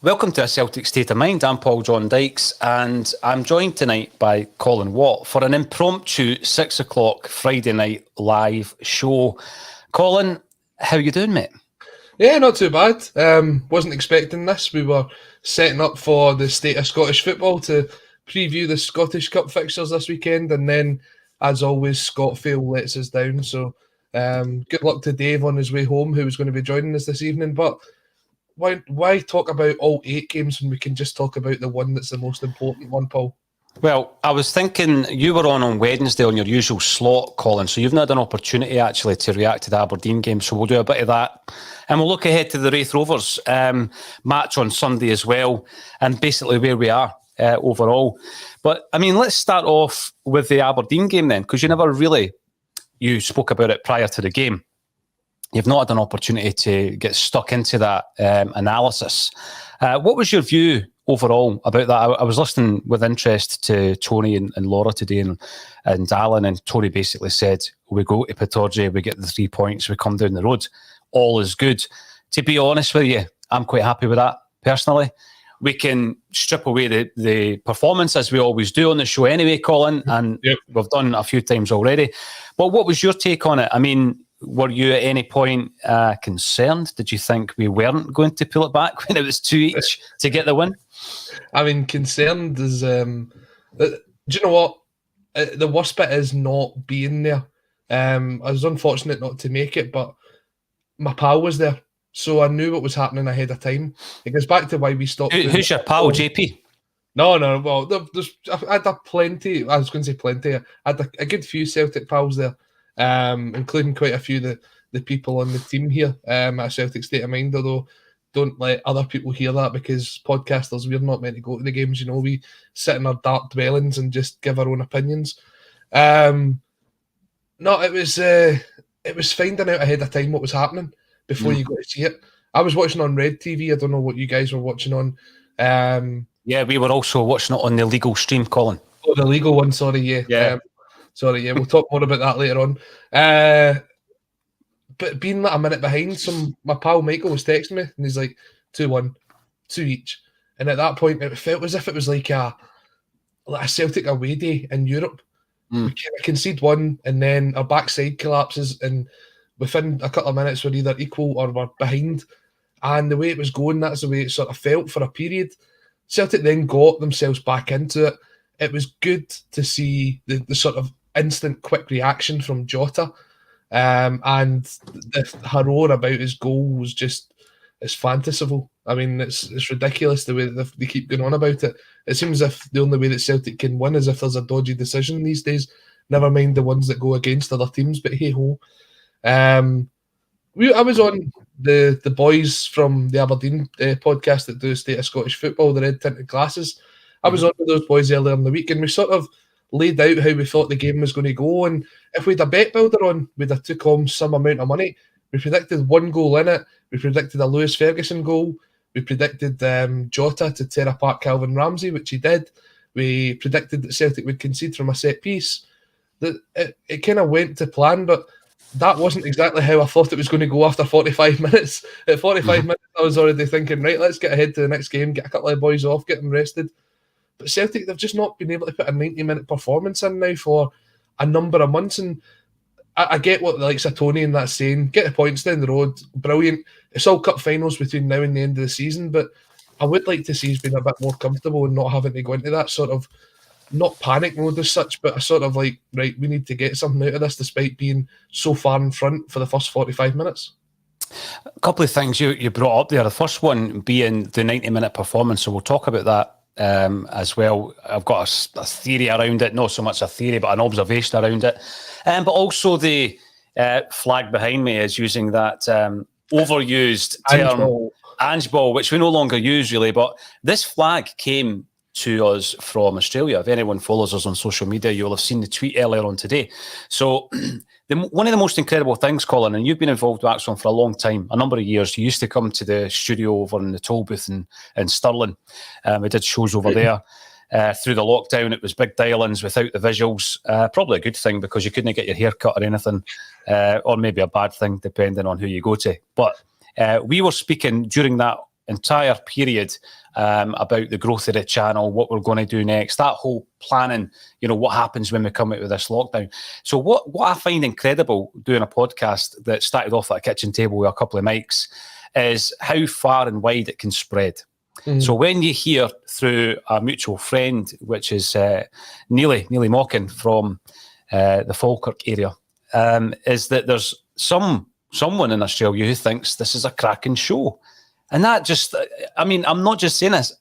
Welcome to A Celtic State of Mind. I'm Paul John Dykes and I'm joined tonight by Colin Watt for an impromptu 6 o'clock Friday night live show. Colin, how you doing, mate? Yeah, not too bad. Wasn't expecting this. We were setting up for the State of Scottish Football to preview the Scottish Cup fixtures this weekend, and then, as always, ScotFail lets us down. So good luck to Dave on his way home, who was going to be joining us this evening. But why talk about all 8 games when we can just talk about the one that's the most important one, Paul? Well, I was thinking you were on Wednesday on your usual slot, Colin, so you've not had an opportunity actually to react to the Aberdeen game, so we'll do a bit of that. And we'll look ahead to the Wraith Rovers match on Sunday as well, and basically where we are overall. But, I mean, let's start off with the Aberdeen game then, because you spoke about it prior to the game. You've not had an opportunity to get stuck into that analysis. What was your view overall about that? I was listening with interest to Tony and Laura today and Alan, and Tony basically said, we go to Pittodrie, we get the 3 points, we come down the road, all is good. To be honest with you, I'm quite happy with that, personally. We can strip away the performance, as we always do on the show anyway, Colin, and We've done a few times already. But what was your take on it? I mean, were you at any point concerned? Did you think we weren't going to pull it back when it was 2 each to get the win? I mean, concerned is... do you know what? The worst bit is not being there. I was unfortunate not to make it, but my pal was there, so I knew what was happening ahead of time. It goes back to why we stopped... Who's your pal, JP? No. Well, I had plenty. I was going to say plenty. I had a good few Celtic pals there. Including quite a few of the people on the team here at Celtic State of Mind, although don't let other people hear that, because podcasters, we're not meant to go to the games, we sit in our dark dwellings and just give our own opinions. No, it was finding out ahead of time what was happening before you got to see it. I was watching on Red TV. I don't know what you guys were watching on. Yeah, we were also watching it on the legal stream, Colin. Oh, the legal one, sorry, yeah. We'll talk more about that later on. But being like a minute behind, my pal Michael was texting me, and he's like, 2-1, 2 each. And at that point, it felt as if it was like a Celtic away day in Europe. We kind of concede one, and then our backside collapses, and within a couple of minutes, we're either equal or we're behind. And the way it was going, that's the way it sort of felt for a period. Celtic then got themselves back into it. It was good to see the sort of instant quick reaction from Jota, and the roar about his goal was just, it's fantastical. I mean, it's ridiculous the way that they keep going on about it. It seems as if the only way that Celtic can win is if there's a dodgy decision these days, never mind the ones that go against other teams, but hey ho. I was on the boys from the Aberdeen podcast that do State of Scottish Football, the Red Tinted Glasses. I was on with those boys earlier in the week, and we sort of laid out how we thought the game was going to go. And if we had a bet builder on, we'd have took home some amount of money. We predicted 1 goal in it. We predicted a Lewis Ferguson goal. We predicted Jota to tear apart Calvin Ramsey, which he did. We predicted that Celtic would concede from a set piece. It kind of went to plan, but that wasn't exactly how I thought it was going to go after 45 minutes. At 45 minutes, I was already thinking, right, let's get ahead to the next game, get a couple of boys off, get them rested. But Celtic, they've just not been able to put a 90-minute performance in now for a number of months. And I get what the likes of Tony and that saying, get the points down the road, brilliant. It's all cup finals between now and the end of the season, but I would like to see us being a bit more comfortable and not having to go into that sort of, not panic mode as such, but a sort of like, right, we need to get something out of this despite being so far in front for the first 45 minutes. A couple of things you brought up there. The first one being the 90-minute performance, so we'll talk about that as well. I've got a theory around it, not so much a theory, but an observation around it. But also the flag behind me is using that overused term, Ange ball, which we no longer use really. But this flag came to us from Australia. If anyone follows us on social media, you'll have seen the tweet earlier on today. So one of the most incredible things, Colin, and you've been involved with Axon for a long time, a number of years. You used to come to the studio over in the toll booth in Stirling. We did shows over there. Through the lockdown, it was big dial-ins without the visuals. Probably a good thing because you couldn't get your hair cut or anything, or maybe a bad thing depending on who you go to. But we were speaking during that entire period about the growth of the channel, what we're going to do next, that whole planning, what happens when we come out with this lockdown. So what I find incredible doing a podcast that started off at a kitchen table with a couple of mics is how far and wide it can spread. So when you hear through a mutual friend, which is Neely Mockin from the Falkirk area, is that there's someone in Australia who thinks this is a cracking show. And that just, I'm not just saying this,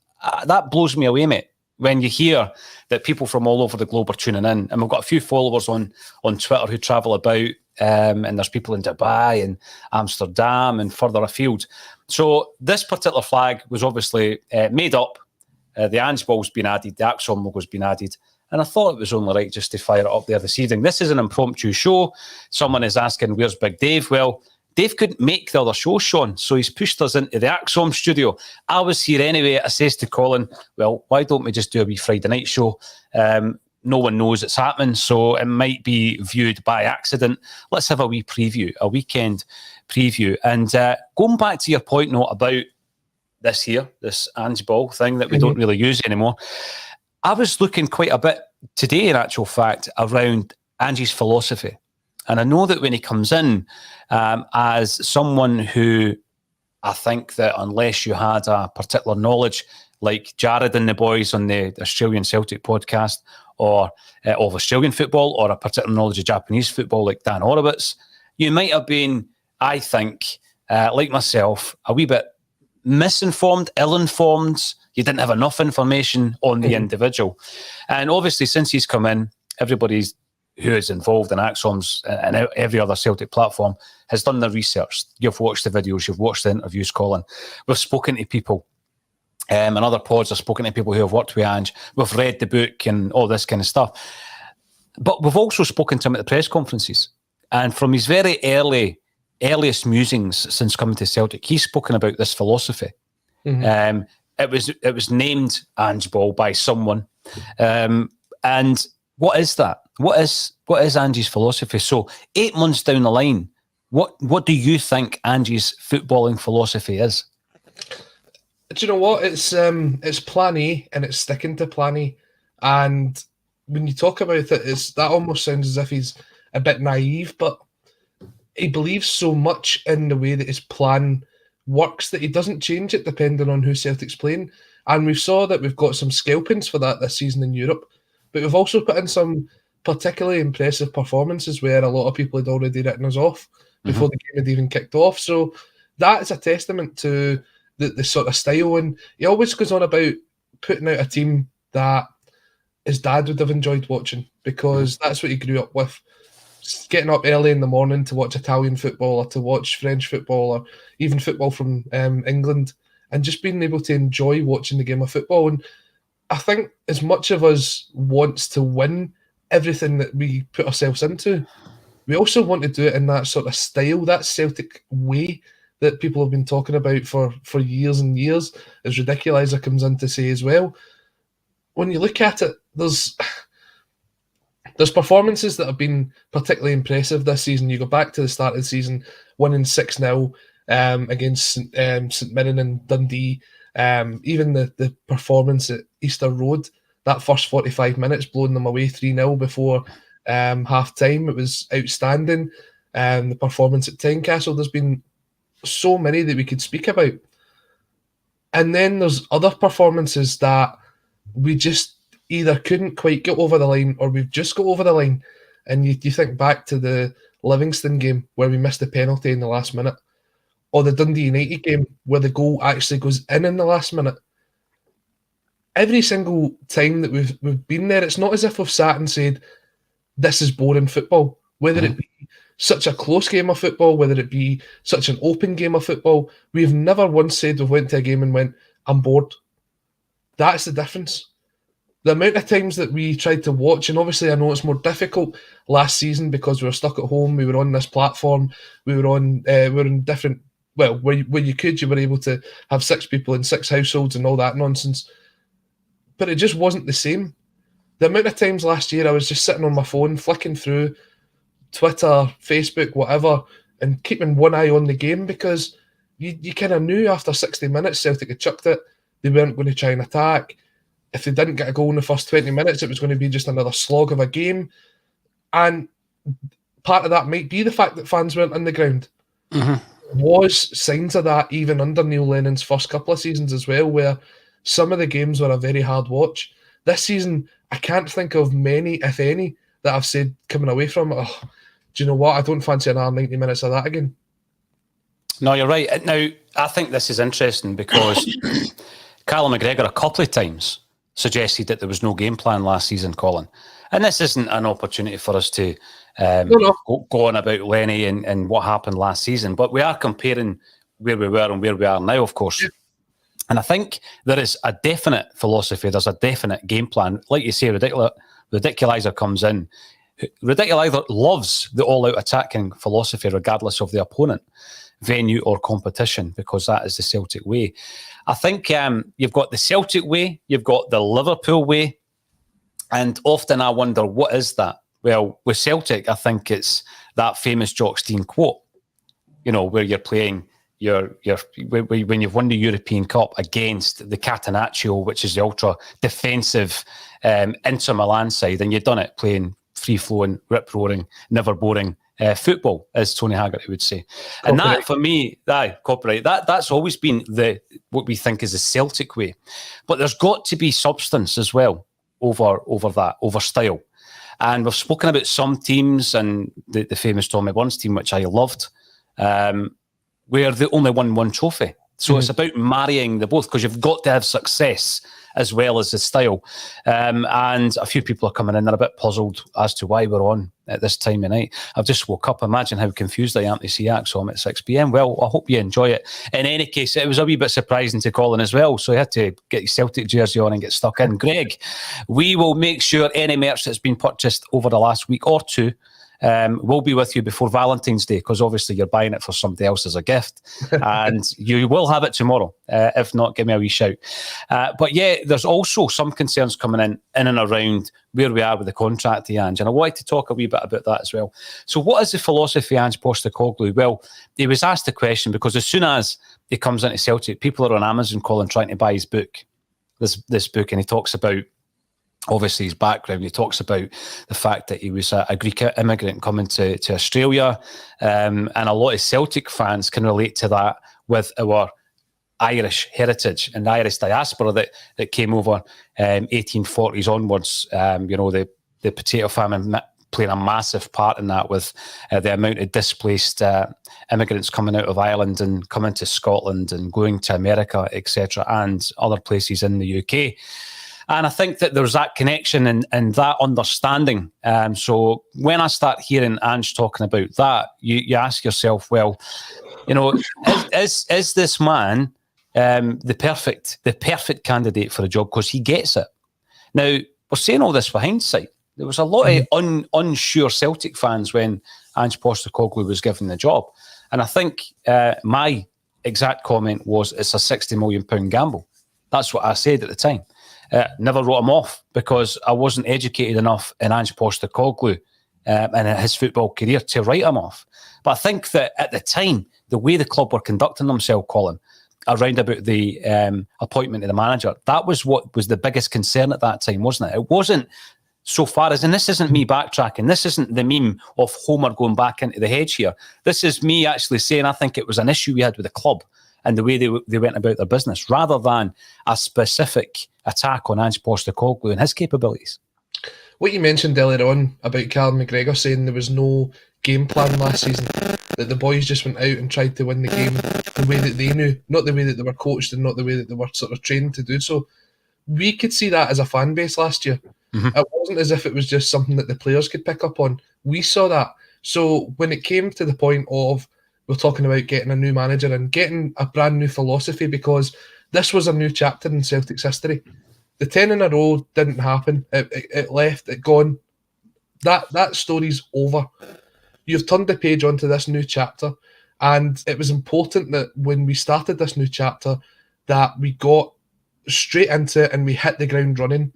that blows me away, mate, when you hear that people from all over the globe are tuning in. And we've got a few followers on Twitter who travel about, and there's people in Dubai and Amsterdam and further afield. So this particular flag was obviously made up. The Ange ball's been added, the Axon logo's been added. And I thought it was only right just to fire it up there this evening. This is an impromptu show. Someone is asking, where's Big Dave? Well, Dave couldn't make the other show, Sean, so he's pushed us into the Axom studio. I was here anyway. I says to Colin, well, why don't we just do a wee Friday night show? No one knows it's happening, so it might be viewed by accident. Let's have a wee preview, a weekend preview. And going back to your point note about this Ange ball thing that we don't really use anymore, I was looking quite a bit today, in actual fact, around Ange's philosophy. And I know that when he comes in as someone who, I think that unless you had a particular knowledge, like Jared and the boys on the Australian Celtic podcast, or of Australian football, or a particular knowledge of Japanese football, like Dan Horowitz, you might have been, I think, like myself, a wee bit misinformed, ill-informed. You didn't have enough information on the individual. And obviously, since he's come in, everybody's who is involved in Axoms and every other Celtic platform has done the research. You've watched the videos, you've watched the interviews, Colin. We've spoken to people, and other pods have spoken to people who have worked with Ange. We've read the book and all this kind of stuff. But we've also spoken to him at the press conferences. And from his very earliest musings since coming to Celtic, he's spoken about this philosophy. It was named Ange Ball by someone. And what is that? What is Ange's philosophy? So 8 months down the line, what do you think Ange's footballing philosophy is? Do you know what? It's plan A, and it's sticking to plan A. And when you talk about it, that almost sounds as if he's a bit naive, but he believes so much in the way that his plan works that he doesn't change it depending on who Celtic's playing. And we saw that we've got some scalpings for that this season in Europe, but we've also put in some particularly impressive performances where a lot of people had already written us off before the game had even kicked off. So that is a testament to the sort of style. And he always goes on about putting out a team that his dad would have enjoyed watching, because that's what he grew up with. Getting up early in the morning to watch Italian football, or to watch French football, or even football from England, and just being able to enjoy watching the game of football. And I think as much of us wants to win everything that we put ourselves into, we also want to do it in that sort of style, that Celtic way that people have been talking about for years and years, as Ridiculizer comes in to say as well. When you look at it, there's performances that have been particularly impressive this season. You go back to the start of the season, winning 6-0 against St Mirren and Dundee. Even the performance at Easter Road, that first 45 minutes, blowing them away 3-0 before half-time, it was outstanding. The performance at Tynecastle, there's been so many that we could speak about. And then there's other performances that we just either couldn't quite get over the line, or we've just got over the line. And you think back to the Livingston game where we missed the penalty in the last minute, or the Dundee United game where the goal actually goes in the last minute. Every single time that we've been there, it's not as if we've sat and said, this is boring football. Whether it be such a close game of football, whether it be such an open game of football, we've never once said we went to a game and went, I'm bored. That's the difference. The amount of times that we tried to watch, and obviously I know it's more difficult last season because we were stuck at home, we were on this platform, we were in different, well, where you were able to have 6 people in 6 households and all that nonsense. But it just wasn't the same. The amount of times last year I was just sitting on my phone, flicking through Twitter, Facebook, whatever, and keeping one eye on the game, because you kind of knew after 60 minutes Celtic had chucked it. They weren't going to try and attack. If they didn't get a goal in the first 20 minutes, it was going to be just another slog of a game. And part of that might be the fact that fans weren't on the ground. Was signs of that even under Neil Lennon's first couple of seasons as well, where some of the games were a very hard watch. This season, I can't think of many, if any, that I've said coming away from it, oh, do you know what? I don't fancy another 90 minutes of that again. No, you're right. Now, I think this is interesting because Callum McGregor a couple of times suggested that there was no game plan last season, Colin. And this isn't an opportunity for us to go on about Lenny and what happened last season, but we are comparing where we were and where we are now, of course. Yeah. And I think there is a definite philosophy, there's a definite game plan. Like you say, Ridiculizer comes in. Ridiculizer loves the all-out attacking philosophy regardless of the opponent, venue or competition, because that is the Celtic way. I think you've got the Celtic way, you've got the Liverpool way, and often I wonder, what is that? Well, with Celtic, I think it's that famous Jock Stein quote, you know, where you're playing when you've won the European Cup against the Catenaccio, which is the ultra defensive Inter Milan side, and you've done it playing free-flowing, rip-roaring, never boring football, as Tony Haggerty would say. And that, for me, copyright, that's always been what we think is the Celtic way. But there's got to be substance as well over style. And we've spoken about some teams, and the famous Tommy Burns team, which I loved, where they only won one trophy. So it's about marrying the both, because you've got to have success as well as the style. And a few people are coming in, they're a bit puzzled as to why we're on at this time of night. I've just woke up. Imagine how confused I am to see Axom at 6 p.m. Well, I hope you enjoy it. In any case, it was a wee bit surprising to Colin as well, so he had to get his Celtic jersey on and get stuck in. Greg, we will make sure any merch that's been purchased over the last week or two will be with you before Valentine's Day, because obviously you're buying it for somebody else as a gift, and you will have it tomorrow. If not, give me a wee shout. But yeah, there's also some concerns coming in and around where we are with the contract, Ange, and I wanted to talk a wee bit about that as well. So what is the philosophy, Ange Postecoglou? Well, he was asked the question because as soon as he comes into Celtic, people are on Amazon calling, trying to buy his book, this book, and he talks about obviously his background. He talks about the fact that he was a Greek immigrant coming to Australia, and a lot of Celtic fans can relate to that with our Irish heritage and the Irish diaspora that came over 1840s onwards. You know, the potato famine playing a massive part in that, with the amount of displaced immigrants coming out of Ireland and coming to Scotland and going to America, etc., and other places in the UK. And I think that there's that connection and that understanding. So when I start hearing Ange talking about that, you ask yourself, well, you know, is this man the perfect candidate for a job, because he gets it? Now, we're saying all this for hindsight. There was a lot of unsure Celtic fans when Ange Postecoglou was given the job. And I think my exact comment was, it's a £60 million gamble. That's what I said at the time. Never wrote him off because I wasn't educated enough in Ange Postecoglou and his football career to write him off. But I think that at the time, the way the club were conducting themselves, Colin, around about the appointment of the manager, that was what was the biggest concern at that time, wasn't it? It wasn't so far as, and this isn't me backtracking, this isn't the meme of Homer going back into the hedge here. This is me actually saying I think it was an issue we had with the club and the way they went about their business, rather than a specific attack on Ange Postecoglou and his capabilities. What you mentioned earlier on about Callum McGregor saying there was no game plan last season, that the boys just went out and tried to win the game the way that they knew, not the way that they were coached and not the way that they were sort of trained to do so. We could see that as a fan base last year. It wasn't as if it was just something that the players could pick up on. We saw that. So when it came to the point of, we're talking about getting a new manager and getting a brand new philosophy, because this was a new chapter in Celtic's history. The 10 in a row didn't happen. It left, it gone. That story's over. You've turned the page onto this new chapter, and it was important that when we started this new chapter that we got straight into it and we hit the ground running.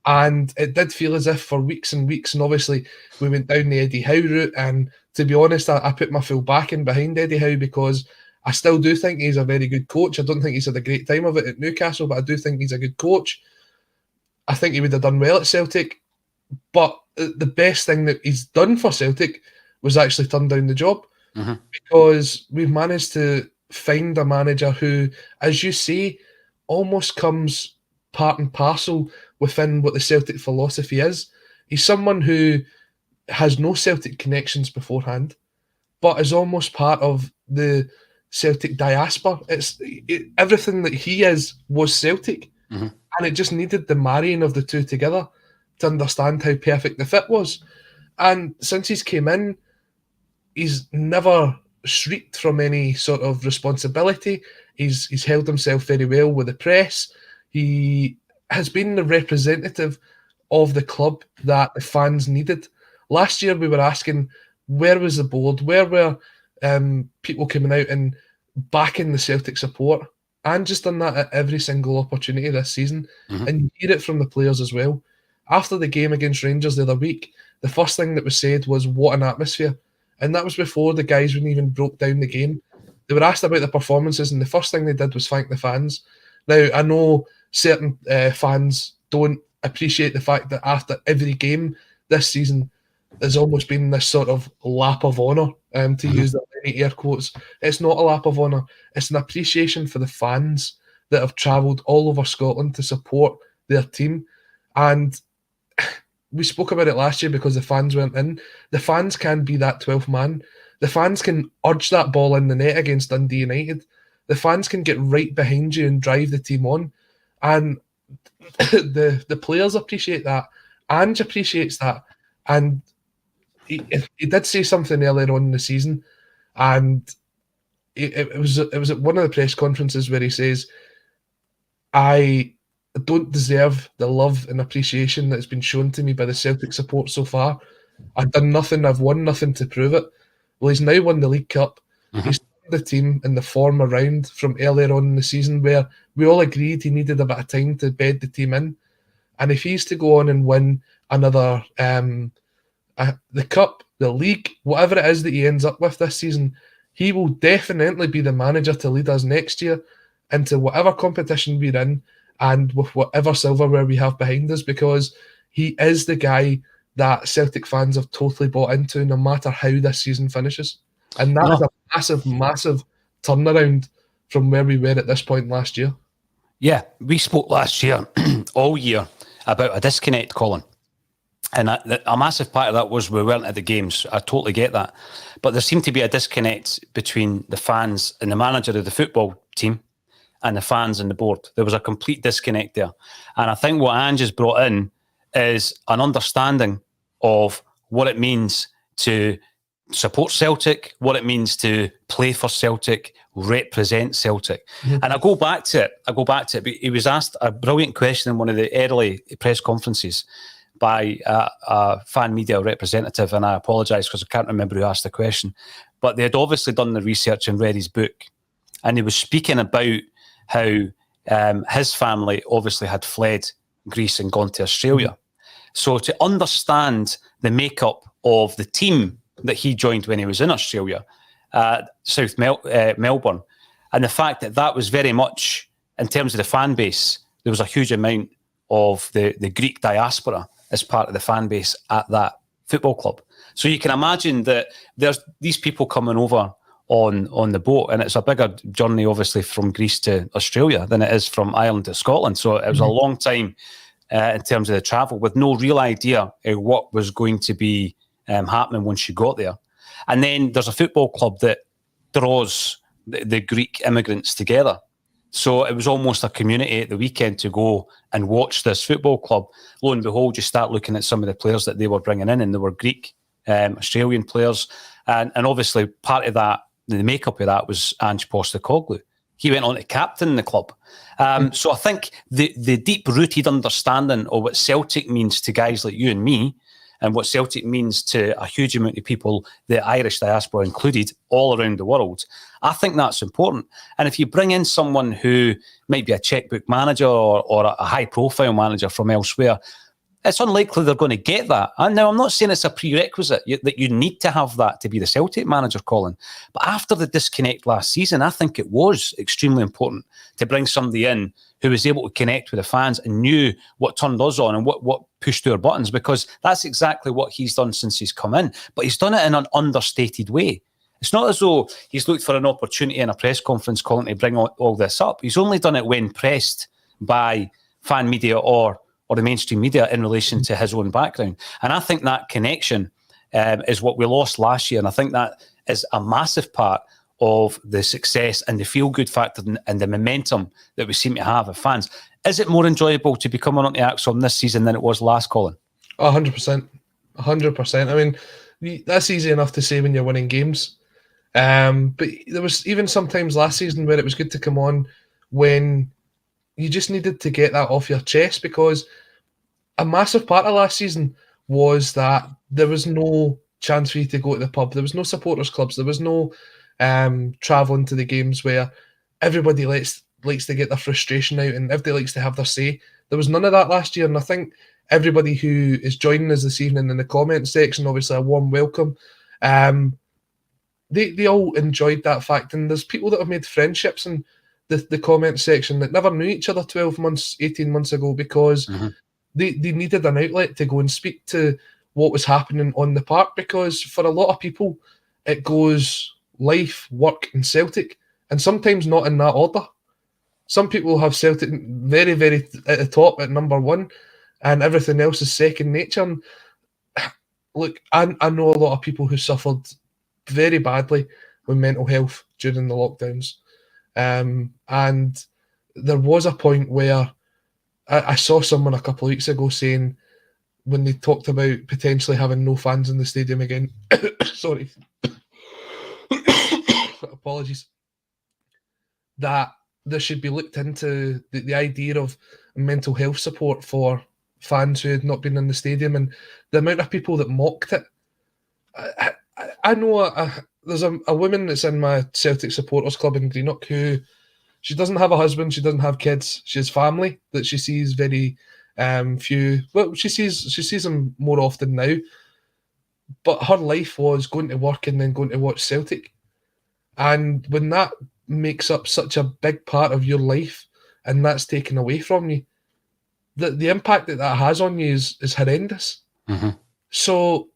And it did feel as if for weeks and weeks, and obviously we went down the Eddie Howe route, and to be honest, I put my full backing behind Eddie Howe, because I still do think he's a very good coach. I don't think he's had a great time of it at Newcastle, but I do think he's a good coach. I think he would have done well at Celtic, but the best thing that he's done for Celtic was actually turn down the job, because we've managed to find a manager who, as you say, almost comes part and parcel within what the Celtic philosophy is. He's someone who has no Celtic connections beforehand, but is almost part of the Celtic diaspora. Everything that he is was Celtic, and it just needed the marrying of the two together to understand how perfect the fit was. And since he's came in, he's never shrieked from any sort of responsibility. He's held himself very well with the press. He has been the representative of the club that the fans needed. Last year we were asking, where was the board? Where were people coming out and backing the Celtic support? And just done that at every single opportunity this season. And you hear it from the players as well. After the game against Rangers the other week, the first thing that was said was, what an atmosphere. And that was before the guys even broke down the game. They were asked about the performances, and the first thing they did was thank the fans. Now, I know certain fans don't appreciate the fact that after every game this season, there's almost been this sort of lap of honour, to use the many air quotes. It's not a lap of honour. It's an appreciation for the fans that have travelled all over Scotland to support their team. And we spoke about it last year because the fans weren't in. The fans can be that 12th man. The fans can urge that ball in the net against Dundee United. The fans can get right behind you and drive the team on. And the players appreciate that. Ange appreciates that. And he did say something earlier on in the season, and it was at one of the press conferences where he says, I don't deserve the love and appreciation that's been shown to me by the Celtic support so far. I've done nothing, I've won nothing to prove it. Well, he's now won the League Cup. He's turned the team and the form around from earlier on in the season, where we all agreed he needed a bit of time to bed the team in. And if he's to go on and win another the Cup, the League, whatever it is that he ends up with this season, he will definitely be the manager to lead us next year into whatever competition we're in and with whatever silverware we have behind us, because he is the guy that Celtic fans have totally bought into, no matter how this season finishes. And that is a massive, massive turnaround from where we were at this point last year. Yeah, we spoke last year, all year, about a disconnect, Colin. And a massive part of that was we weren't at the games. I totally get that. But there seemed to be a disconnect between the fans and the manager of the football team and the fans and the board. There was a complete disconnect there. And I think what Ange has brought in is an understanding of what it means to support Celtic, what it means to play for Celtic, represent Celtic. And I go back to it. He was asked a brilliant question in one of the early press conferences by a fan media representative, and I apologise because I can't remember who asked the question, but they had obviously done the research and read his book, and he was speaking about how his family obviously had fled Greece and gone to Australia. So to understand the makeup of the team that he joined when he was in Australia, South Melbourne, and the fact that that was very much, in terms of the fan base, there was a huge amount of the Greek diaspora as part of the fan base at that football club. So you can imagine that there's these people coming over on the boat, and it's a bigger journey, obviously, from Greece to Australia than it is from Ireland to Scotland. So it was a long time in terms of the travel, with no real idea what was going to be happening once you got there. And then there's a football club that draws the Greek immigrants together. So it was almost a community at the weekend to go and watch this football club. Lo and behold, you start looking at some of the players that they were bringing in, and they were Greek, Australian players. And obviously part of that, the makeup of that, was Ange Postecoglou. He went on to captain the club. So I think the deep-rooted understanding of what Celtic means to guys like you and me, and what Celtic means to a huge amount of people, the Irish diaspora included, all around the world, I think that's important. And if you bring in someone who might be a checkbook manager or a high-profile manager from elsewhere, it's unlikely they're going to get that. And now I'm not saying it's a prerequisite that you need to have that to be the Celtic manager, Colin. But after the disconnect last season, I think it was extremely important to bring somebody in who was able to connect with the fans and knew what turned us on and what pushed our buttons, because that's exactly what he's done since he's come in. But he's done it in an understated way. It's not as though he's looked for an opportunity in a press conference, Colin, to bring all this up. He's only done it when pressed by fan media or the mainstream media in relation to his own background. And I think that connection is what we lost last year. And I think that is a massive part of the success and the feel-good factor and the momentum that we seem to have as fans. Is it more enjoyable to be coming onto Axon this season than it was last, Colin? 100%. 100%. I mean, that's easy enough to say when you're winning games. But there was even sometimes last season where it was good to come on when you just needed to get that off your chest, because a massive part of last season was that there was no chance for you to go to the pub. There was no supporters clubs. There was no travelling to the games where everybody likes to get their frustration out and everybody likes to have their say. There was none of that last year, and I think everybody who is joining us this evening in the comment section, obviously a warm welcome. They all enjoyed that fact, and there's people that have made friendships in the comment section that never knew each other 12 months, 18 months ago, because they needed an outlet to go and speak to what was happening on the park, because for a lot of people it goes life, work and Celtic, and sometimes not in that order. Some people have Celtic very, very at the top at number one, and everything else is second nature. And look, I know a lot of people who suffered very badly with mental health during the lockdowns. And there was a point where I saw someone a couple of weeks ago saying, when they talked about potentially having no fans in the stadium again, sorry, apologies, that there should be looked into the idea of mental health support for fans who had not been in the stadium, and the amount of people that mocked it. I know there's a woman that's in my Celtic supporters club in Greenock who, she doesn't have a husband, she doesn't have kids, she has family that she sees very few. Well, she sees them more often now, but her life was going to work and then going to watch Celtic. And when that makes up such a big part of your life and that's taken away from you, the impact that has on you is horrendous. So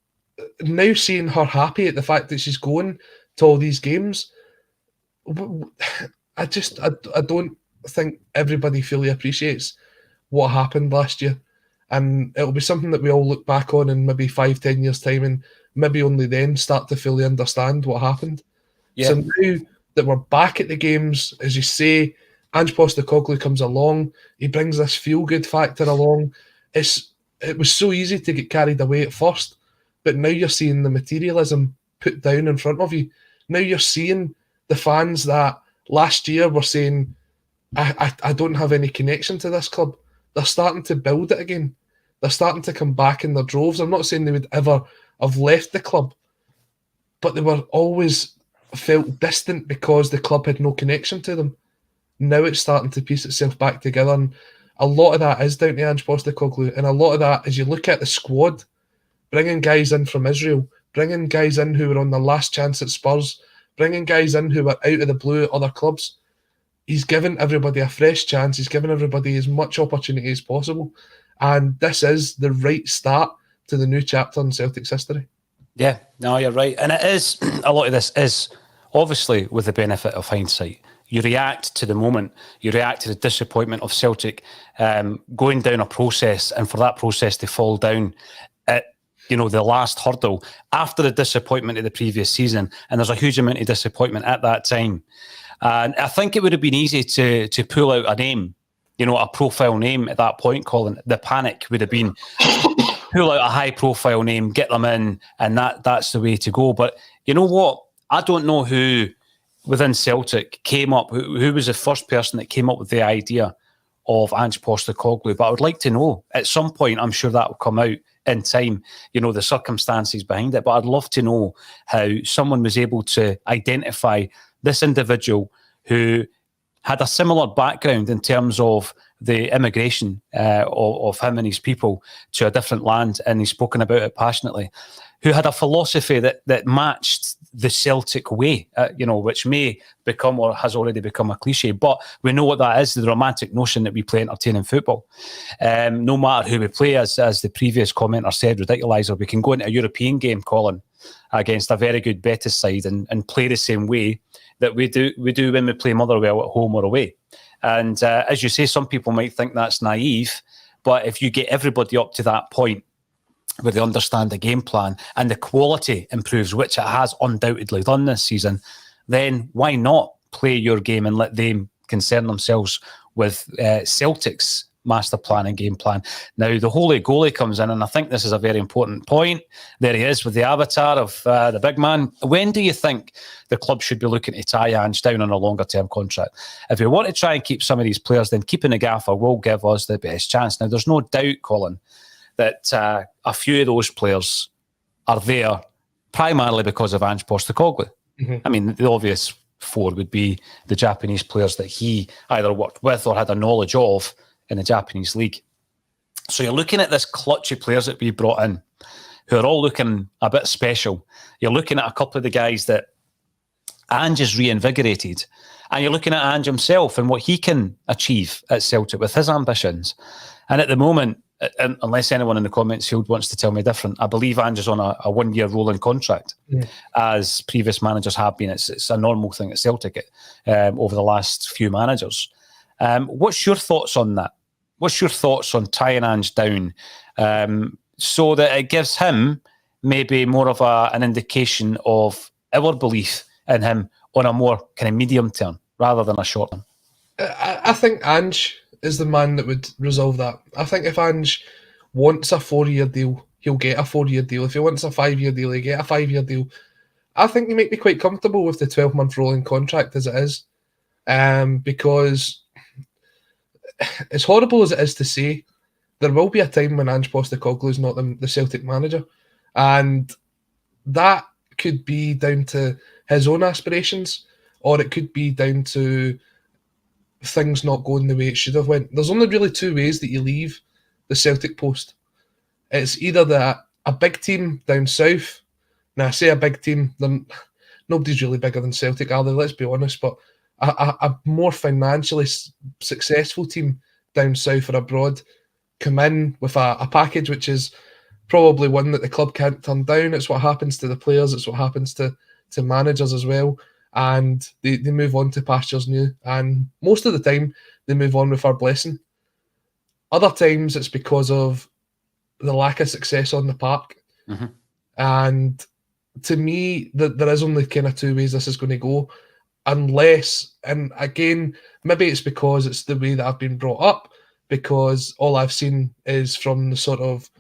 now seeing her happy at the fact that she's going to all these games, I don't think everybody fully appreciates what happened last year. And it'll be something that we all look back on in maybe 5-10 years' time, and maybe only then start to fully understand what happened. Yeah. So now that we're back at the games, as you say, Ange Postecoglou comes along, he brings this feel-good factor along. It was so easy to get carried away at first, but now you're seeing the materialism put down in front of you. Now you're seeing the fans that last year were saying, I don't have any connection to this club. They're starting to build it again. They're starting to come back in their droves. I'm not saying they would ever have left the club, but they were always felt distant because the club had no connection to them. Now it's starting to piece itself back together, and a lot of that is down to Ange Postecoglou, and a lot of that, as you look at the squad, bringing guys in from Israel, bringing guys in who were on their last chance at Spurs, bringing guys in who were out of the blue at other clubs. He's given everybody a fresh chance. He's given everybody as much opportunity as possible. And this is the right start to the new chapter in Celtic's history. Yeah, no, you're right. And it is, a lot of this is obviously with the benefit of hindsight. You react to the moment. You react to the disappointment of Celtic going down a process, and for that process to fall down at, the last hurdle after the disappointment of the previous season. And there's a huge amount of disappointment at that time. And I think it would have been easy to pull out a name, a profile name at that point, Colin. The panic would have been pull out a high profile name, get them in, and that's the way to go. But you know what? I don't know who within Celtic came up, who was the first person that came up with the idea of Ange Postecoglou, but I would like to know at some point. I'm sure that will come out in time, the circumstances behind it, but I'd love to know how someone was able to identify this individual who had a similar background in terms of the immigration of him and his people to a different land, and he's spoken about it passionately, who had a philosophy that matched the Celtic way, which may become or has already become a cliche, but we know what that is, the romantic notion that we play entertaining football. No matter who we play, as the previous commenter said, Ridiculizer, we can go into a European game, Colin, against a very good Betis side and play the same way that we do when we play Motherwell at home or away. And as you say, some people might think that's naive, but if you get everybody up to that point where they understand the game plan and the quality improves, which it has undoubtedly done this season, then why not play your game and let them concern themselves with Celtic's master plan and game plan? Now, the holy goalie comes in, and I think this is a very important point. There he is with the avatar of the big man. When do you think the club should be looking to tie Ange down on a longer-term contract? If we want to try and keep some of these players, then keeping the gaffer will give us the best chance. Now, there's no doubt, Colin, that a few of those players are there primarily because of Ange Postecoglou. Mm-hmm. I mean, the obvious four would be the Japanese players that he either worked with or had a knowledge of in the Japanese league. So you're looking at this clutch of players that we brought in, who are all looking a bit special. You're looking at a couple of the guys that Ange has reinvigorated, and you're looking at Ange himself and what he can achieve at Celtic with his ambitions. And at the moment, unless anyone in the comments field wants to tell me different, I believe Ange is on a one-year rolling contract, as previous managers have been. It's a normal thing at Celtic over the last few managers. What's your thoughts on that? What's your thoughts on tying Ange down so that it gives him maybe more of an indication of our belief in him on a more kind of medium term rather than a short term? I think Ange is the man that would resolve that. I think if Ange wants a 4-year deal, he'll get a 4-year deal. If he wants a 5-year deal, he'll get a 5-year deal. I think he might be quite comfortable with the 12-month rolling contract as it is, because as horrible as it is to say, there will be a time when Ange Postecoglou is not the Celtic manager, and that could be down to his own aspirations, or it could be down to things not going the way it should have went. There's only really two ways that you leave the Celtic post. It's either that a big team down south, now I say a big team, nobody's really bigger than Celtic, are they? Let's be honest, but a more financially successful team down south or abroad come in with a package which is probably one that the club can't turn down. It's what happens to the players, it's what happens to managers as well. And they move on to pastures new. And most of the time, they move on with our blessing. Other times, it's because of the lack of success on the park. Mm-hmm. And to me, there is only kind of two ways this is going to go. Unless, and again, maybe it's because it's the way that I've been brought up, because all I've seen is from the sort of,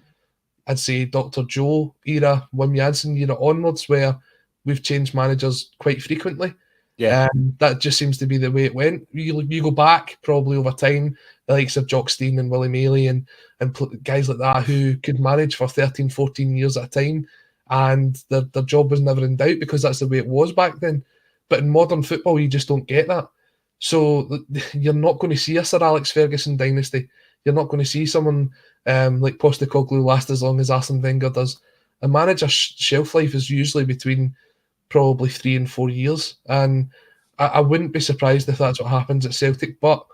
I'd say, Dr. Joe era, Wim Jansen era onwards, where we've changed managers quite frequently. Yeah, that just seems to be the way it went. You go back probably over time, the likes of Jock Stein and Willie Maley and guys like that who could manage for 13, 14 years at a time, and their job was never in doubt because that's the way it was back then. But in modern football, you just don't get that. So you're not going to see a Sir Alex Ferguson dynasty. You're not going to see someone like Postecoglou last as long as Arsene Wenger does. A manager's shelf life is usually between probably 3 and 4 years, and I wouldn't be surprised if that's what happens at Celtic. But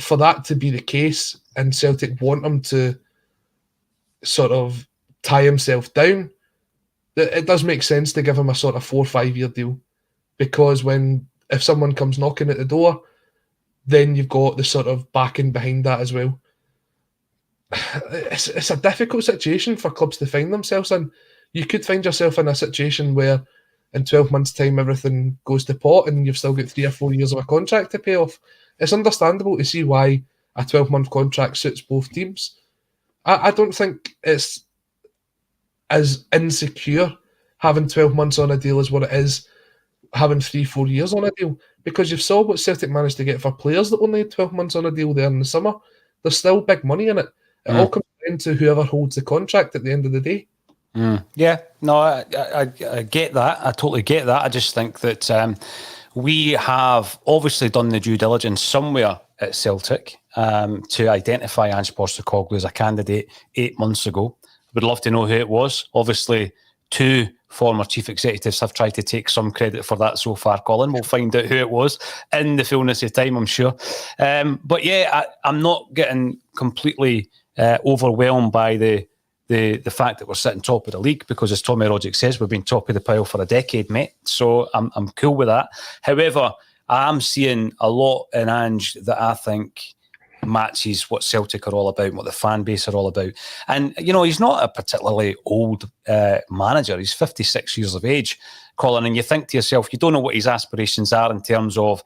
for that to be the case and Celtic want him to sort of tie himself down, it does make sense to give him a sort of 4 or 5 year deal, because if someone comes knocking at the door, then you've got the sort of backing behind that as well. It's a difficult situation for clubs to find themselves in. You could find yourself in a situation where in 12 months' time everything goes to pot and you've still got 3 or 4 years of a contract to pay off. It's understandable to see why a 12-month contract suits both teams. I don't think it's as insecure having 12 months on a deal as what it is having 3-4 years on a deal, because you've saw what Celtic managed to get for players that only had 12 months on a deal there in the summer. There's still big money in it. It all comes down to whoever holds the contract at the end of the day. Yeah, no, I get that. I totally get that. I just think that we have obviously done the due diligence somewhere at Celtic to identify Ange Postecoglou as a candidate 8 months ago. Would love to know who it was. Obviously, 2 former chief executives have tried to take some credit for that so far, Colin. We'll find out who it was in the fullness of time, I'm sure. But yeah, I'm not getting completely overwhelmed by the fact that we're sitting top of the league, because as Tommy Roderick says, we've been top of the pile for a decade, mate. So I'm cool with that. However, I am seeing a lot in Ange that I think matches what Celtic are all about, what the fan base are all about. And, you know, he's not a particularly old manager. He's 56 years of age, Colin, and you think to yourself, you don't know what his aspirations are in terms of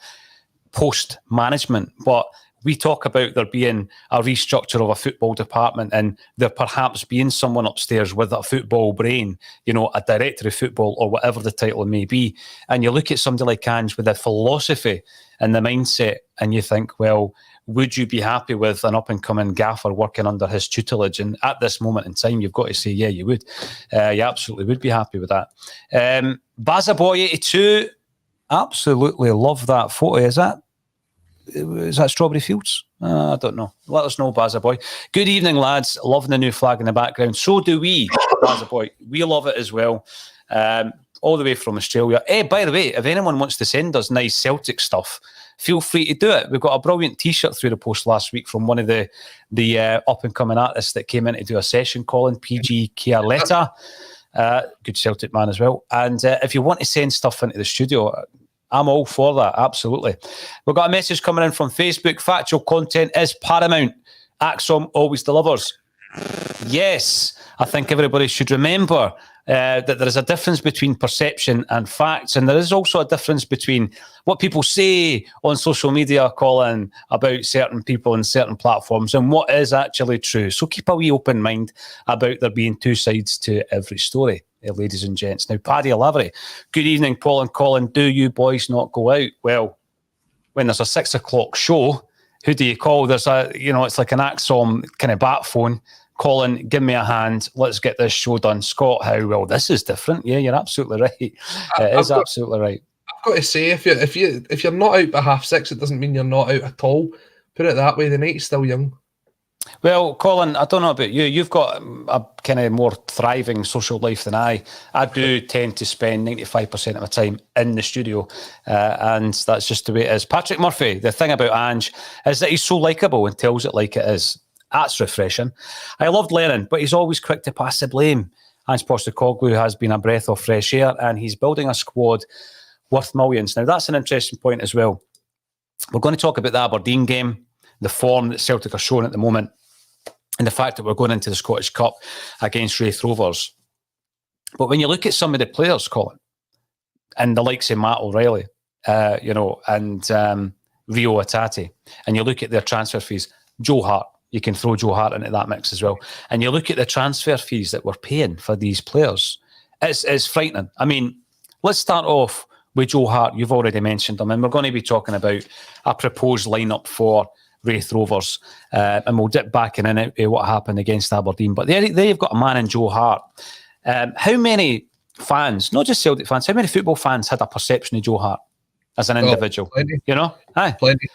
post-management, but we talk about there being a restructure of a football department and there perhaps being someone upstairs with a football brain, you know, a director of football or whatever the title may be. And you look at somebody like Ange with a philosophy and the mindset and you think, well, would you be happy with an up-and-coming gaffer working under his tutelage? And at this moment in time, you've got to say, yeah, you would. You absolutely would be happy with that. Bazaboy82, absolutely love that photo. Is that Strawberry Fields? I don't know. Let us know, Bazaboy. Good evening, lads. Loving the new flag in the background. So do we, Bazaboy. We love it as well. All the way from Australia. Hey, by the way, if anyone wants to send us nice Celtic stuff, feel free to do it. We've got a brilliant T-shirt through the post last week from one of the up-and-coming artists that came in to do a session, Colin, PG Chiarletta. Good Celtic man as well. And if you want to send stuff into the studio, I'm all for that, absolutely. We've got a message coming in from Facebook. Factual content is paramount. Axom always delivers. Yes, I think everybody should remember that there is a difference between perception and facts, and there is also a difference between what people say on social media, Colin, about certain people and certain platforms and what is actually true. So keep a wee open mind about there being 2 sides to every story, ladies and gents. Now, Paddy Lavery, good evening, Paul and Colin. Do you boys not go out? Well, when there's a 6 o'clock show, who do you call? There's a, you know, it's like an Axom kind of bat phone. Colin, give me a hand. Let's get this show done. Scott, how? Well, this is different. Yeah, you're absolutely right. It is absolutely right. I've got to say, if you're not out by 6:30, it doesn't mean you're not out at all. Put it that way. The night's still young. Well, Colin, I don't know about you. You've got a kind of more thriving social life than I. I do tend to spend 95% of my time in the studio, and that's just the way it is. Patrick Murphy, the thing about Ange is that he's so likeable and tells it like it is. That's refreshing. I loved Lennon, but he's always quick to pass the blame. Ange Postecoglou has been a breath of fresh air, and he's building a squad worth millions. Now, that's an interesting point as well. We're going to talk about the Aberdeen game, the form that Celtic are showing at the moment, and the fact that we're going into the Scottish Cup against Wraith Rovers. But when you look at some of the players, Colin, and the likes of Matt O'Reilly, and Rio Atati, and you look at their transfer fees, Joe Hart, you can throw Joe Hart into that mix as well. And you look at the transfer fees that we're paying for these players, it's frightening. I mean, let's start off with Joe Hart. You've already mentioned him, and we're going to be talking about a proposed lineup for Wraith Rovers, and we'll dip back in what happened against Aberdeen. But there you've got a man in Joe Hart. How many fans, not just Celtic fans, how many football fans had a perception of Joe Hart as an individual? Plenty. You know? Aye. Plenty.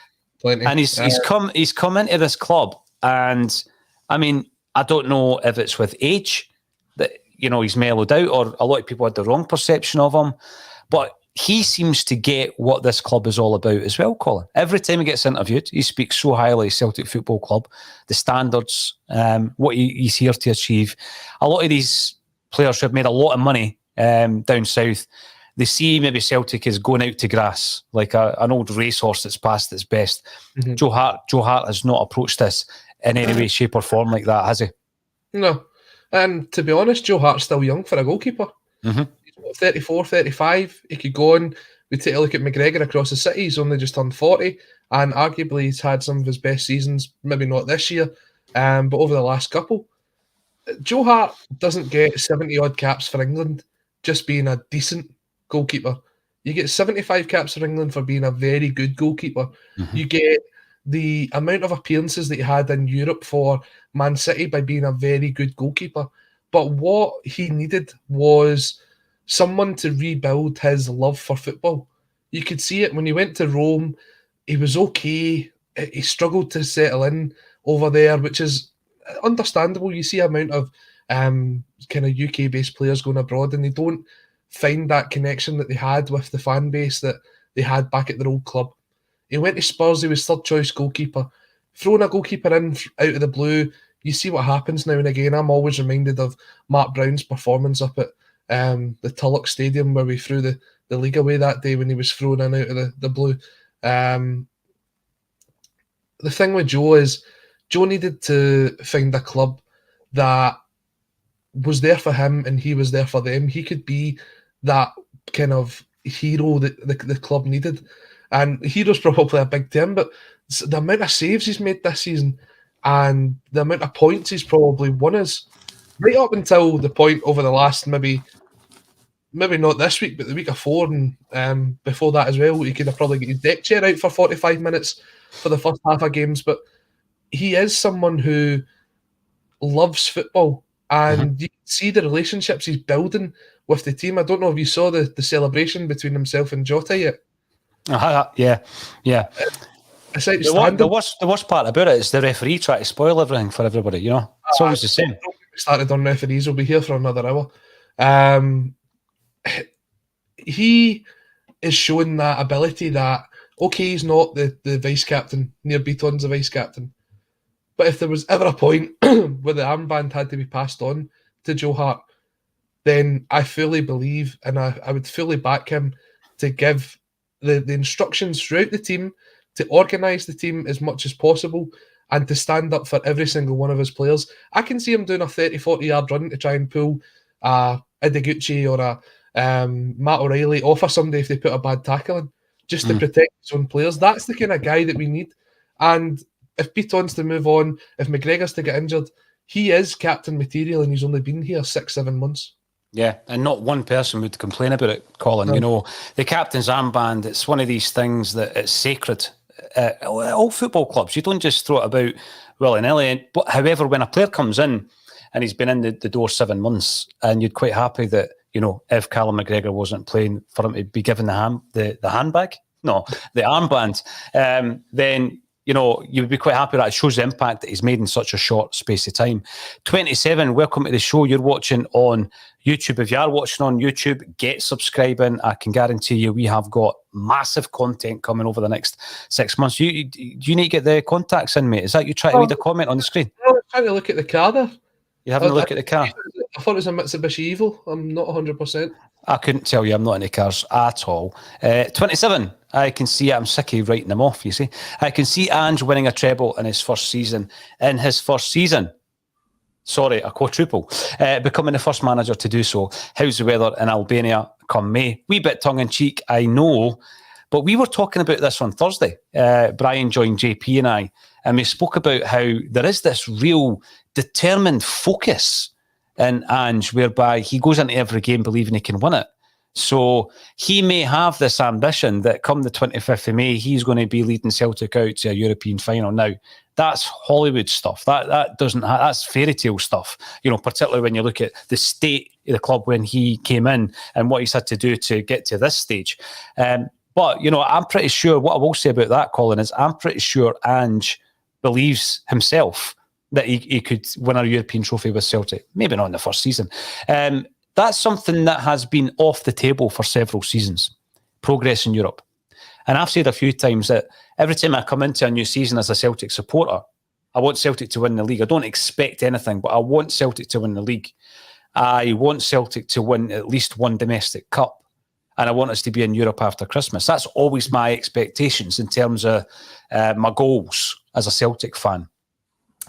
And he's come into this club. And I mean, I don't know if it's with age that, you know, he's mellowed out, or a lot of people had the wrong perception of him, but he seems to get what this club is all about as well, Colin. Every time he gets interviewed, he speaks so highly of Celtic Football Club, the standards, what he's here to achieve. A lot of these players who have made a lot of money down south, they see maybe Celtic is going out to grass, like an old racehorse that's past its best. Mm-hmm. Joe Hart has not approached this in any way, shape or form like that, has he? No. And to be honest, Joe Hart's still young for a goalkeeper. Mm-hmm. He's 34, 35. He could go on. We take a look at McGregor across the city. He's only just turned 40. And arguably he's had some of his best seasons, maybe not this year, but over the last couple. Joe Hart doesn't get 70-odd caps for England just being a decent goalkeeper. You get 75 caps for England for being a very good goalkeeper. Mm-hmm. You get the amount of appearances that he had in Europe for Man City by being a very good goalkeeper. But what he needed was someone to rebuild his love for football. you could see it when he went to Rome. He was okay. He struggled to settle in over there, which is understandable. You see a amount of kind of UK-based players going abroad, and they don't find that connection that they had with the fan base that they had back at their old club. He went to Spurs. He was third choice goalkeeper. Throwing a goalkeeper in out of the blue, you see what happens now and again. I'm always reminded of Mark Brown's performance up at the Tulloch Stadium where we threw the league away that day when he was thrown in out of the blue. The thing with Joe is Joe needed to find a club that was there for him and he was there for them. He could be that kind of hero that the club needed. And hero's probably a big term, but the amount of saves he's made this season and the amount of points he's probably won us right up until the point over the last maybe not this week, but the week before and before that as well, he could have probably got his deck chair out for 45 minutes for the first half of games. But he is someone who loves football, and you can see the relationships he's building with the team. I don't know if you saw the celebration between himself and Jota yet. Yeah. The worst part about it is the referee trying to spoil everything for everybody. You know, it's always the same. We started on referees. We'll be here for another hour. He is showing that ability that, okay, he's not the vice captain. Near Beaton's the vice captain. But if there was ever a point where the armband had to be passed on to Joe Hart, then I fully believe and I would fully back him to give the instructions throughout the team, to organise the team as much as possible and to stand up for every single one of his players. I can see him doing a 30, 40-yard run to try and pull a Ideguchi or a Matt O'Reilly off of somebody if they put a bad tackle in, just to protect his own players. That's the kind of guy that we need. And if Beaton's to move on, if McGregor's to get injured, he is captain material and he's only been here 6-7 months. Yeah, and not one person would complain about it, Colin. No. You know, the captain's armband, it's one of these things that it's sacred. All football clubs, you don't just throw it about willy-nilly. But however, when a player comes in and he's been in the door 7 months, and you're quite happy that, you know, if Callum McGregor wasn't playing, for him to be given the handbag, no, the armband, then, you know, you would be quite happy that it shows the impact that he's made in such a short space of time. 27, welcome to the show. You're watching on YouTube. If you are watching on YouTube, get subscribing. I can guarantee you we have got massive content coming over the next 6 months. Do you need to get the contacts in, mate? Is that you trying to read a comment on the screen? I was trying to look at the car there. You're having a look at the car? I thought it was a Mitsubishi Evo. I'm not 100%. I couldn't tell you. I'm not into cars at all. 27, I can see, I'm sick of writing them off, you see. I can see Ange winning a treble in his first season. In his first season, a quadruple, becoming the first manager to do so. How's the weather in Albania come May? Wee bit tongue-in-cheek, I know. But we were talking about this on Thursday. Brian joined JP and I, and we spoke about how there is this real determined focus in Ange, whereby he goes into every game believing he can win it. So he may have this ambition that come the 25th of May, he's going to be leading Celtic out to a European final. Now, that's Hollywood stuff. That doesn't that's fairy tale stuff. You know, particularly when you look at the state of the club when he came in and what he's had to do to get to this stage. But, you know, I'm pretty sure, what I will say about that, Colin, is I'm pretty sure Ange believes himself that he could win a European trophy with Celtic. Maybe not in the first season. That's something that has been off the table for several seasons, progress in Europe. And I've said a few times that every time I come into a new season as a Celtic supporter, I want Celtic to win the league. I don't expect anything, but I want Celtic to win the league. I want Celtic to win at least one domestic cup. And I want us to be in Europe after Christmas. That's always my expectations in terms of my goals as a Celtic fan.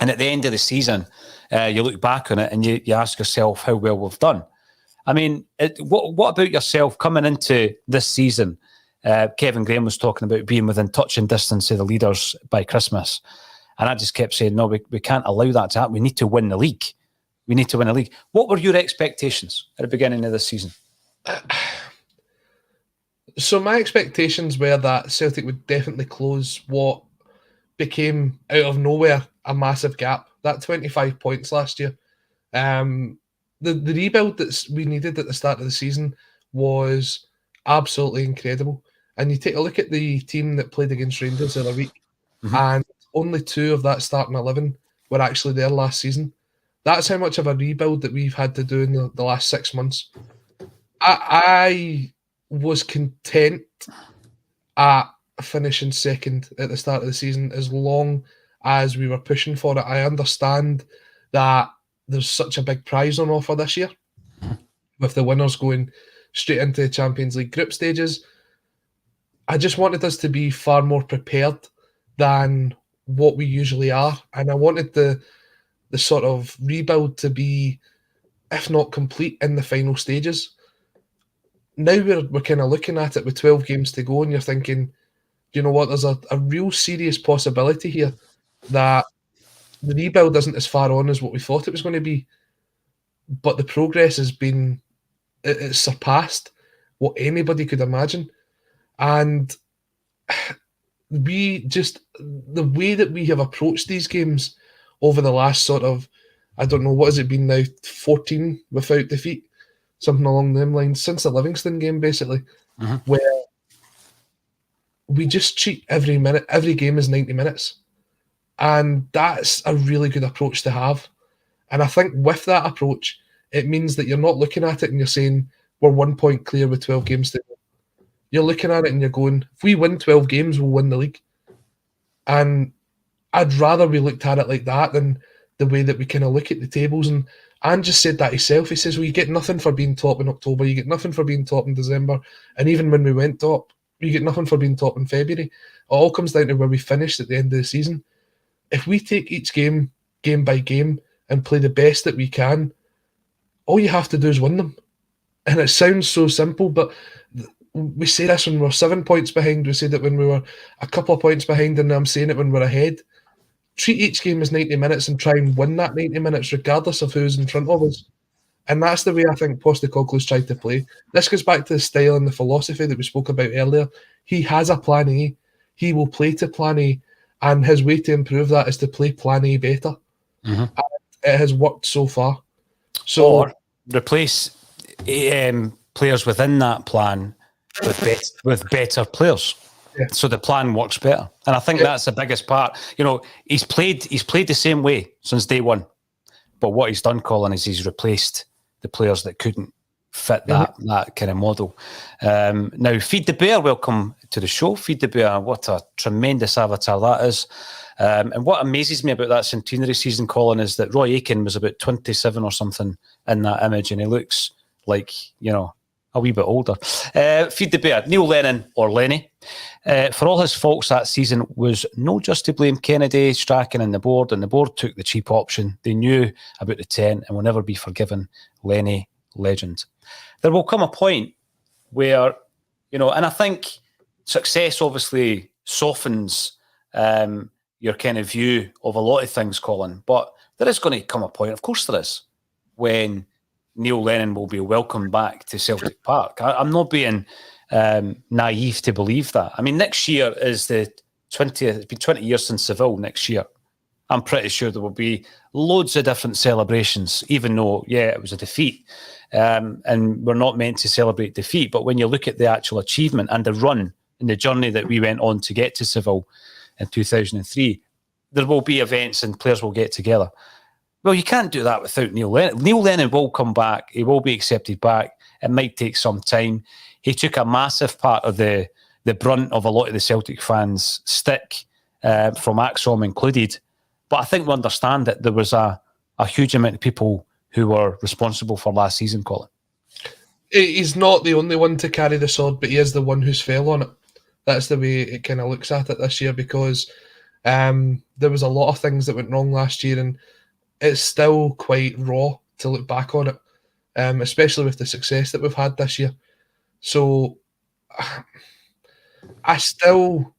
And at the end of the season, you look back on it and you ask yourself how well we've done. I mean, what about yourself coming into this season? Kevin Graham was talking about being within touch and distance of the leaders by Christmas. And I just kept saying, no, we can't allow that to happen. We need to win the league. We need to win the league. What were your expectations at the beginning of this season? So my expectations were that Celtic would definitely close what became out of nowhere a massive gap. That 25 points last year. The rebuild that we needed at the start of the season was absolutely incredible. And you take a look at the team that played against Rangers the other week, and only 2 of that starting 11 were actually there last season. That's how much of a rebuild that we've had to do in the last 6 months. I was content at finishing second at the start of the season as long as we were pushing for it. I understand that there's such a big prize on offer this year, with the winners going straight into the Champions League group stages. I just wanted us to be far more prepared than what we usually are, and I wanted the sort of rebuild to be, if not complete, in the final stages. Now we're kind of looking at it with 12 games to go, and you're thinking, you know what, there's a real serious possibility here that the rebuild isn't as far on as what we thought it was going to be, but the progress has been, it's surpassed what anybody could imagine. And we just, the way that we have approached these games over the last sort of, I don't know, what has it been now, 14 without defeat, something along them lines, since the Livingston game, basically, where we just treat every minute, every game as 90 minutes. And that's a really good approach to have. And I think with that approach, it means that you're not looking at it and you're saying, we're 1 point clear with 12 games to go. You're looking at it and you're going, if we win 12 games, we'll win the league. And I'd rather we looked at it like that than the way that we kind of look at the tables. And Ange just said that himself. He says, well, you get nothing for being top in October, you get nothing for being top in December, and even when we went top, you get nothing for being top in February. It all comes down to where we finished at the end of the season. If we take each game, game by game, and play the best that we can, all you have to do is win them. And it sounds so simple, but we say this when we're 7 points behind. We say that when we were a couple of points behind, and I'm saying it when we're ahead. Treat each game as 90 minutes and try and win that 90 minutes regardless of who's in front of us. And that's the way I think Postecoglou's tried to play. This goes back to the style and the philosophy that we spoke about earlier. He has a plan A. He will play to plan A. And his way to improve that is to play plan A better. And it has worked so far. So, or replace players within that plan with better players. Yeah. So the plan works better. And I think that's the biggest part. You know, he's played the same way since day one. But what he's done, Colin, is he's replaced the players that couldn't fit that kind of model. Now, Feed the Bear, welcome to the show. Feed the Bear, what a tremendous avatar that is. And what amazes me about that centenary season, Colin, is that Roy Aitken was about 27 or something in that image, and he looks like, you know, a wee bit older. Feed the Bear, Neil Lennon, or Lenny. For all his faults that season, was no just to blame Kennedy, Strachan and the board took the cheap option. They knew about the 10 and will never be forgiven. Lenny, legend. There will come a point where, you know, and I think success obviously softens your kind of view of a lot of things, Colin, but there is going to come a point, of course there is, when Neil Lennon will be welcomed back to Celtic Park. I'm not being naive to believe that. I mean, next year is the 20th, it's been 20 years since Seville next year. I'm pretty sure there will be loads of different celebrations, even though, it was a defeat. And we're not meant to celebrate defeat. But when you look at the actual achievement and the run and the journey that we went on to get to Seville in 2003, there will be events and players will get together. Well, you can't do that without Neil Lennon. Neil Lennon will come back. He will be accepted back. It might take some time. He took a massive part of the brunt of a lot of the Celtic fans' stick, from Axom included. But I think we understand that there was a huge amount of people who were responsible for last season, Colin. He's not the only one to carry the sword, but he is the one who's fell on it. That's the way it kind of looks at it this year, because there was a lot of things that went wrong last year, and it's still quite raw to look back on it, especially with the success that we've had this year. So I'm still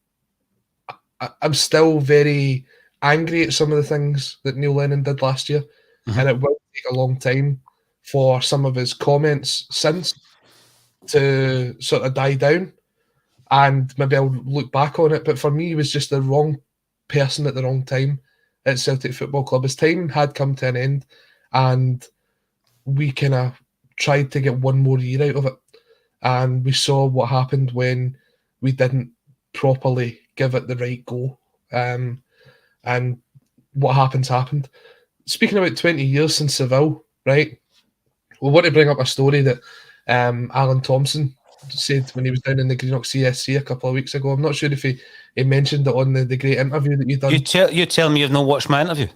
very angry at some of the things that Neil Lennon did last year, and it will take a long time for some of his comments since to sort of die down, and maybe I'll look back on it. But for me, he was just the wrong person at the wrong time at Celtic Football Club. His time had come to an end, and we kind of tried to get one more year out of it. And we saw what happened when we didn't properly give it the right go. And what happened. Speaking about 20 years since Seville, right? We want to bring up a story that Alan Thompson said when he was down in the Greenock CSC a couple of weeks ago. I'm not sure if he mentioned it on the great interview that you done. You tell me you've not watched my interview?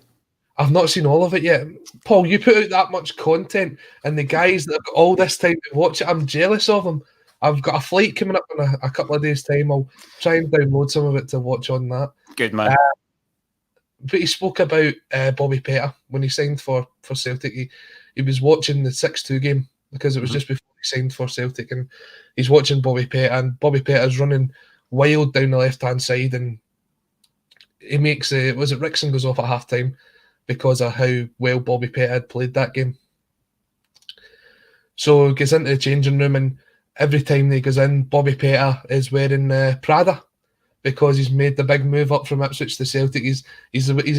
I've not seen all of it yet. Paul, you put out that much content, and the guys that have got all this time to watch it, I'm jealous of them. I've got a flight coming up in a couple of days' time. I'll try and download some of it to watch on that. Good man. But he spoke about Bobby Petr when he signed for Celtic. He was watching the 6-2 game because it was just before he signed for Celtic, and he's watching Bobby Petr, and Bobby Petr's running wild down the left-hand side, and he makes was it Rickson goes off at half-time because of how well Bobby Petr had played that game. So he goes into the changing room, and every time he goes in, Bobby Petr is wearing Prada because he's made the big move up from Ipswich to Celtic. He's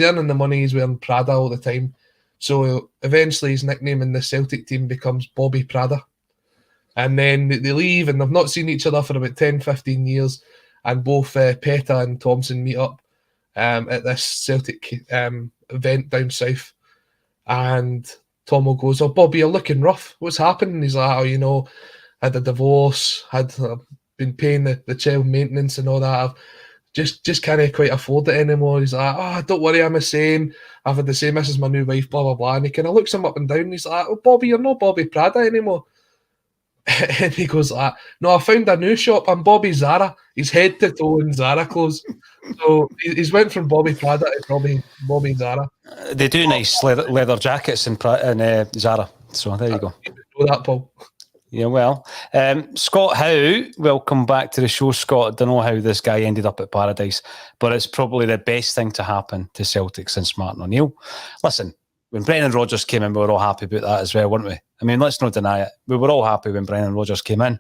earning the money, he's wearing Prada all the time. So eventually his nickname in the Celtic team becomes Bobby Prada. And then they leave, and they've not seen each other for about 10, 15 years. And both Petr and Thompson meet up at this Celtic event down south. And Tomo goes, "Oh, Bobby, you're looking rough. What's happening?" He's like, "Oh, had a divorce, been paying the child maintenance and all that. I've just can't quite afford it anymore." He's like, "Oh, don't worry, I'm the same. I've had the same as my new wife, blah, blah, blah." And he kind of looks him up and down, and he's like, "Oh, Bobby, you're not Bobby Prada anymore." And he goes like, "No, I found a new shop. I'm Bobby Zara." He's head to toe in Zara clothes. So he's went from Bobby Prada to Bobby Zara. They do nice leather jackets in Zara. So there you go. You know that, Paul. Yeah, well, Scott Howe, welcome back to the show, Scott. I don't know how this guy ended up at Paradise, but it's probably the best thing to happen to Celtic since Martin O'Neill. Listen, when Brendan Rodgers came in, we were all happy about that as well, weren't we? I mean, let's not deny it. We were all happy when Brendan Rodgers came in.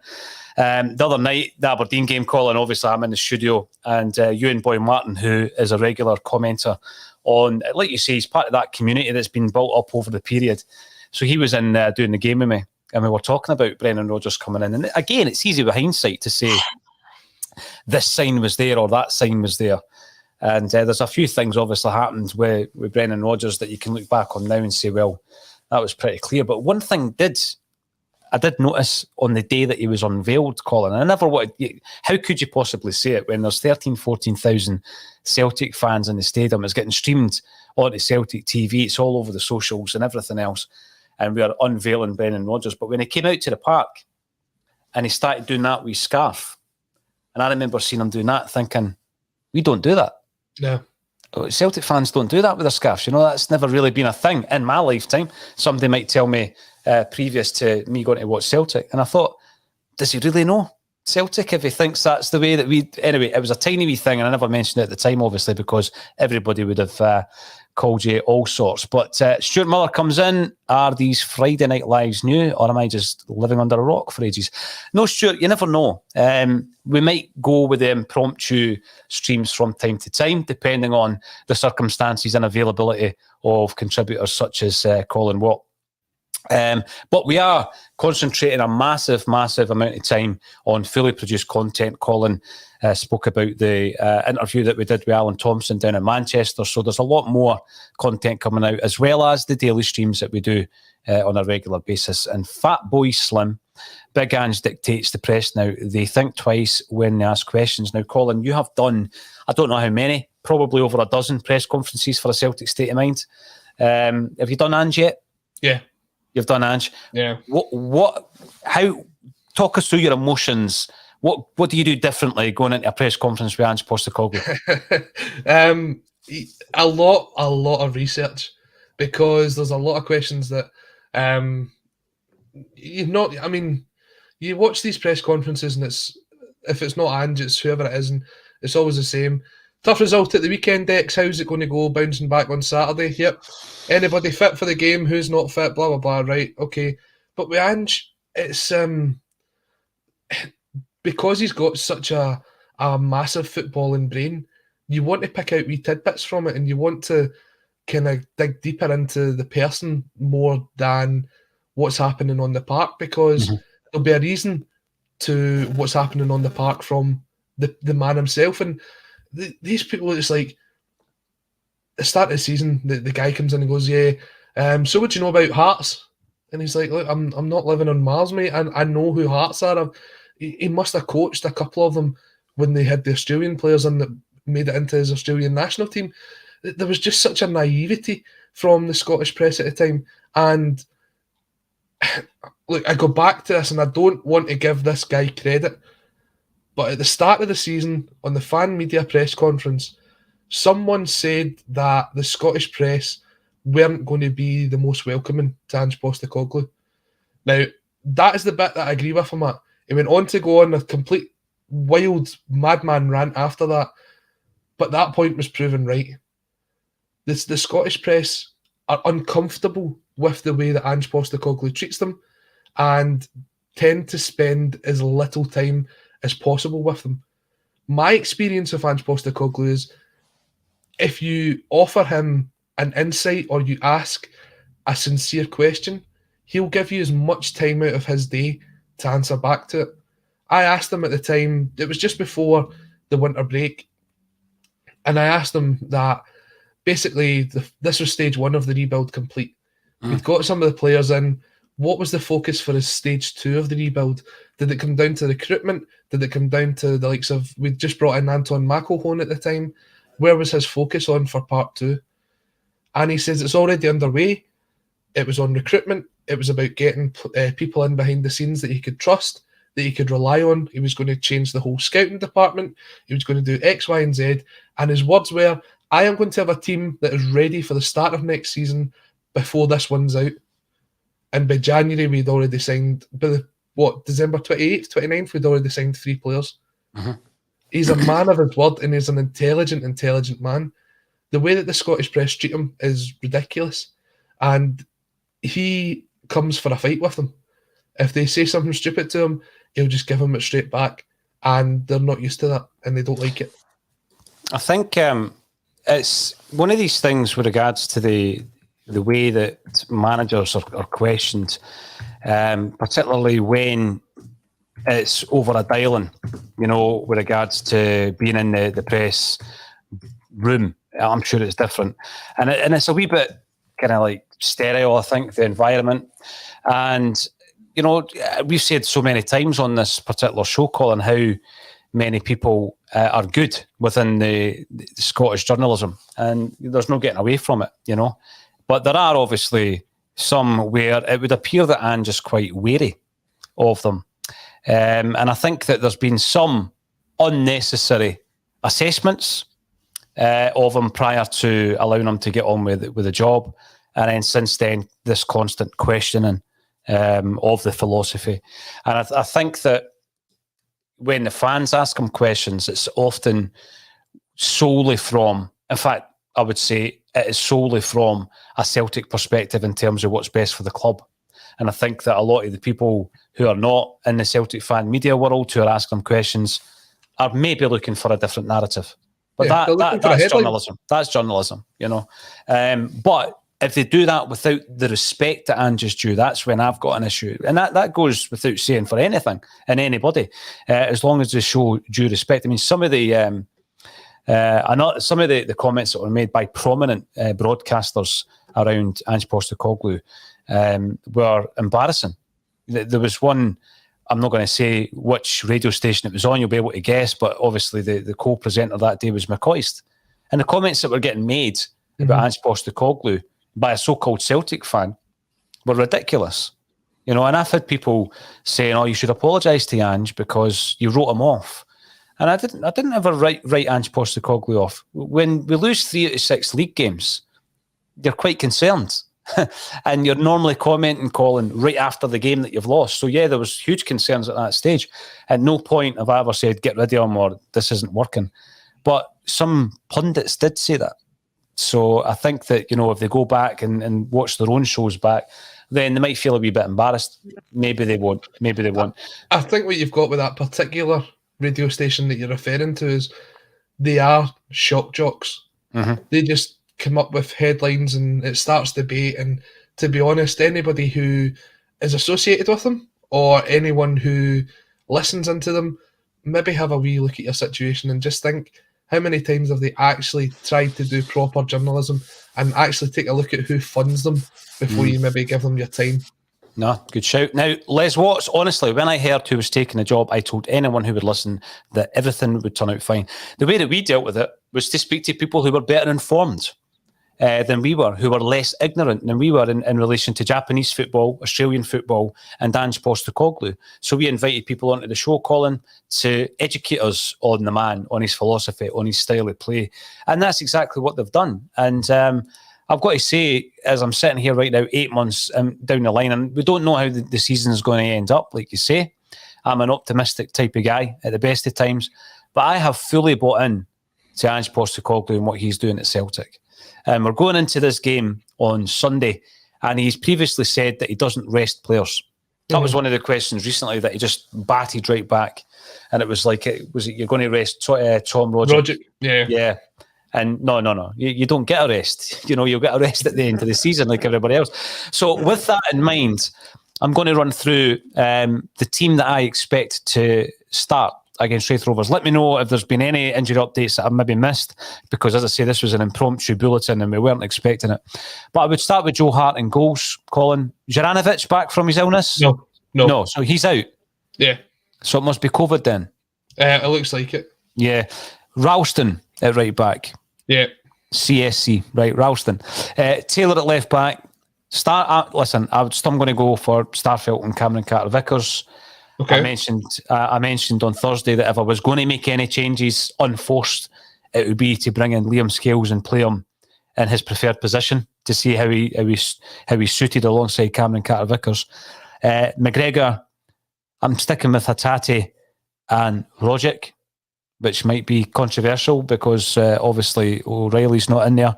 The other night, the Aberdeen game, Colin, obviously I'm in the studio, and Ewan Boy Martin, who is a regular commenter on, like you say, he's part of that community that's been built up over the period. So he was in doing the game with me, and we were talking about Brendan Rodgers coming in. And again, it's easy with hindsight to say this sign was there or that sign was there. And there's a few things obviously happened with Brendan Rodgers that you can look back on now and say, well, that was pretty clear. But one thing I did notice on the day that he was unveiled, Colin, and I never wanted, how could you possibly say it when there's 13,000, 14,000 Celtic fans in the stadium? It's getting streamed onto Celtic TV. It's all over the socials and everything else. And we are unveiling Brendan Rodgers. But when he came out to the park and he started doing that with his scarf, and I remember seeing him doing that, thinking, we don't do that. No. Celtic fans don't do that with their scarves. You know, that's never really been a thing in my lifetime. Somebody might tell me previous to me going to watch Celtic. And I thought, does he really know Celtic if he thinks that's the way that we... Anyway, it was a tiny wee thing, and I never mentioned it at the time, obviously, because everybody would have called you all sorts. But Stuart Miller comes in. Are these Friday Night Lives new, or am I just living under a rock for ages? No, Stuart, you never know. We might go with the impromptu streams from time to time, depending on the circumstances and availability of contributors such as Colin Watt. But we are concentrating a massive amount of time on fully produced content. Colin spoke about the interview that we did with Alan Thompson down in Manchester. So there's a lot more content coming out, as well as the daily streams that we do on a regular basis. And Fat Boy Slim, Big Ange dictates the press now. They think twice when they ask questions. Now, Colin, you have done, I don't know how many, probably over a dozen press conferences for a Celtic State of Mind. Have you done Ange yet? Yeah. You've done Ange. Yeah. How? Talk us through your emotions. What do you do differently going into a press conference with Ange Postecoglou? A lot of research, because there's a lot of questions that you watch these press conferences, and if it's not Ange, it's whoever it is, and it's always the same. Tough result at the weekend, X. How's it going to go? Bouncing back on Saturday. Yep. Anybody fit for the game? Who's not fit? Blah, blah, blah. Right. Okay. But with Ange, it's because he's got such a massive footballing brain, you want to pick out wee tidbits from it, and you want to kind of dig deeper into the person more than what's happening on the park, because there'll be a reason to what's happening on the park from the man himself. And these people, it's like, at the start of the season, the guy comes in and goes, yeah, so what do you know about Hearts? And he's like, look, I'm not living on Mars, mate. I know who Hearts are. He must have coached a couple of them when they had the Australian players in that made it into his Australian national team. There was just such a naivety from the Scottish press at the time. And look, I go back to this, and I don't want to give this guy credit, but at the start of the season, on the fan media press conference, someone said that the Scottish press weren't going to be the most welcoming to Ange Postecoglou. Now, that is the bit that I agree with him at. He went on to go on a complete wild madman rant after that, but that point was proven right. The Scottish press are uncomfortable with the way that Ange Postecoglou treats them and tend to spend as little time as possible with them. My experience of Ange Postecoglou is, if you offer him an insight or you ask a sincere question, he'll give you as much time out of his day to answer back to it. I asked him at the time, it was just before the winter break, and I asked him that basically this was stage one of the rebuild complete. We'd got some of the players in. What was the focus for his stage two of the rebuild? Did it come down to recruitment? Did it come down to the likes of, we'd just brought in Anton McElhone at the time. Where was his focus on for part two? And he says it's already underway. It was on recruitment. It was about getting people in behind the scenes that he could trust, that he could rely on. He was going to change the whole scouting department. He was going to do X, Y, and Z. And his words were, I am going to have a team that is ready for the start of next season before this one's out. And by January, we'd already signed, December 28th, 29th, we'd already signed 3 players. He's a man of his word, and he's an intelligent man. The way that the Scottish press treat him is ridiculous. And he comes for a fight with them. If they say something stupid to him, he'll just give them it straight back. And they're not used to that, and they don't like it. I think it's one of these things with regards to the way that managers are questioned, particularly when it's over a dialing, with regards to being in the press room. I'm sure it's different. And it's a wee bit kind of like sterile, I think, the environment. And, we've said so many times on this particular show, Colin, how many people are good within the Scottish journalism. And there's no getting away from it, But there are obviously some where it would appear that Ange is quite wary of them. And I think that there's been some unnecessary assessments of him prior to allowing him to get on with the job. And then since then, this constant questioning of the philosophy. And I think that when the fans ask him questions, it's often solely from, in fact, I would say it is solely from a Celtic perspective in terms of what's best for the club. And I think that a lot of the people who are not in the Celtic fan media world who are asking them questions are maybe looking for a different narrative. But that's journalism. That's journalism, But if they do that without the respect that Ange is due, that's when I've got an issue. And that goes without saying for anything and anybody, as long as they show due respect. I mean, some of the the comments that were made by prominent broadcasters around Ange Postecoglou were embarrassing. There was one, I'm not going to say which radio station it was on, you'll be able to guess, but obviously the co-presenter that day was McCoist. And the comments that were getting made about Ange Postecoglou by a so-called Celtic fan were ridiculous. And I've had people saying, oh, you should apologise to Ange because you wrote him off. And I didn't ever write Ange Postecoglou off. When we lose 3 out of 6 league games, you're quite concerned. And you're normally commenting, Colin, right after the game that you've lost. So, yeah, there was huge concerns at that stage. At no point have I ever said, get rid of him or this isn't working. But some pundits did say that. So I think that, if they go back and watch their own shows back, then they might feel a wee bit embarrassed. Maybe they won't. Maybe they won't. I think what you've got with that particular radio station that you're referring to is they are shock jocks. They just come up with headlines and it starts debate. And to be honest, anybody who is associated with them or anyone who listens into them maybe have a wee look at your situation and just think, how many times have they actually tried to do proper journalism and actually take a look at who funds them before you maybe give them your time? No, good shout. Now, Les Watts, honestly, when I heard who was taking the job, I told anyone who would listen that everything would turn out fine. The way that we dealt with it was to speak to people who were better informed than we were, who were less ignorant than we were in relation to Japanese football, Australian football, and Ange Postecoglou. So we invited people onto the show, Colin, to educate us on the man, on his philosophy, on his style of play. And that's exactly what they've done. And I've got to say, as I'm sitting here right now, 8 months down the line, and we don't know how the season is going to end up, like you say. I'm an optimistic type of guy at the best of times, but I have fully bought in to Ange Postecoglou and what he's doing at Celtic. We're going into this game on Sunday, and he's previously said that he doesn't rest players. That was one of the questions recently that he just batted right back, and it was like, you're going to rest Tom Rogic? Yeah. And no, you don't get a rest. You'll get a rest at the end of the season like everybody else. So with that in mind, I'm going to run through the team that I expect to start against Wraith Rovers. Let me know if there's been any injury updates that I've maybe missed, because as I say, this was an impromptu bulletin and we weren't expecting it. But I would start with Joe Hart in goals, Colin. Juranovic back from his illness? No. So he's out? Yeah. So it must be COVID then? It looks like it. Yeah. Ralston at right back? Yeah. CSC, right, Ralston. Taylor at left back. Listen, I'm going to go for Starfelt and Cameron Carter-Vickers. Okay. I mentioned on Thursday that if I was going to make any changes unforced, it would be to bring in Liam Scales and play him in his preferred position to see how he suited alongside Cameron Carter-Vickers. McGregor, I'm sticking with Hatate and Rogic, which might be controversial because obviously O'Reilly's not in there.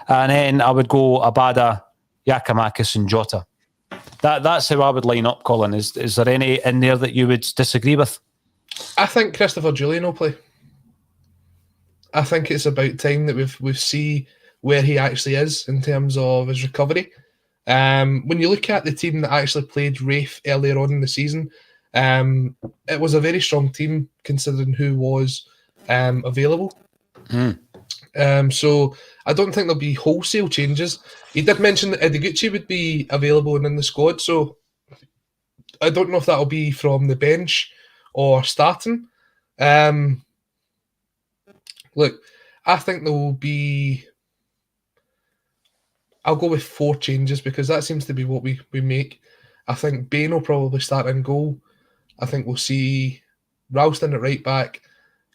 And then I would go Abada, Giakoumakis and Jota. That's how I would line up, Colin. Is there any in there that you would disagree with? I think Christopher Julian will play. I think it's about time that we see where he actually is in terms of his recovery. When you look at the team that actually played Wraith earlier on in the season, it was a very strong team considering who was available. So I don't think there'll be wholesale changes. He did mention that Ideguchi would be available and in the squad, so I don't know if that'll be from the bench or starting. Look, I think there will be... I'll go with 4 changes because that seems to be what we make. I think Bain will probably start in goal. I think we'll see Ralston at right back,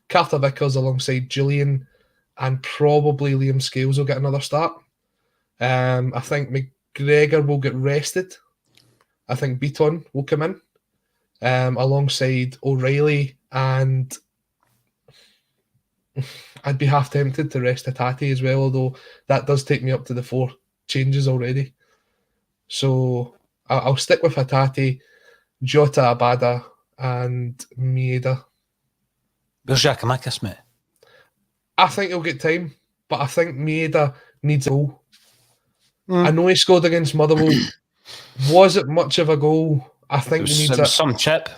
Carter-Vickers alongside Julian, and probably Liam Scales will get another start. I think McGregor will get rested. I think Beaton will come in alongside O'Reilly, and I'd be half tempted to rest Hatate as well, although that does take me up to the 4 changes already. So I'll stick with Hatate, Jota, Abada, and Maeda. Where's Giakoumakis, mate? I think he'll get time, but I think Maeda needs a goal. I know he scored against Motherwell. Was it much of a goal? I think he needs some chip.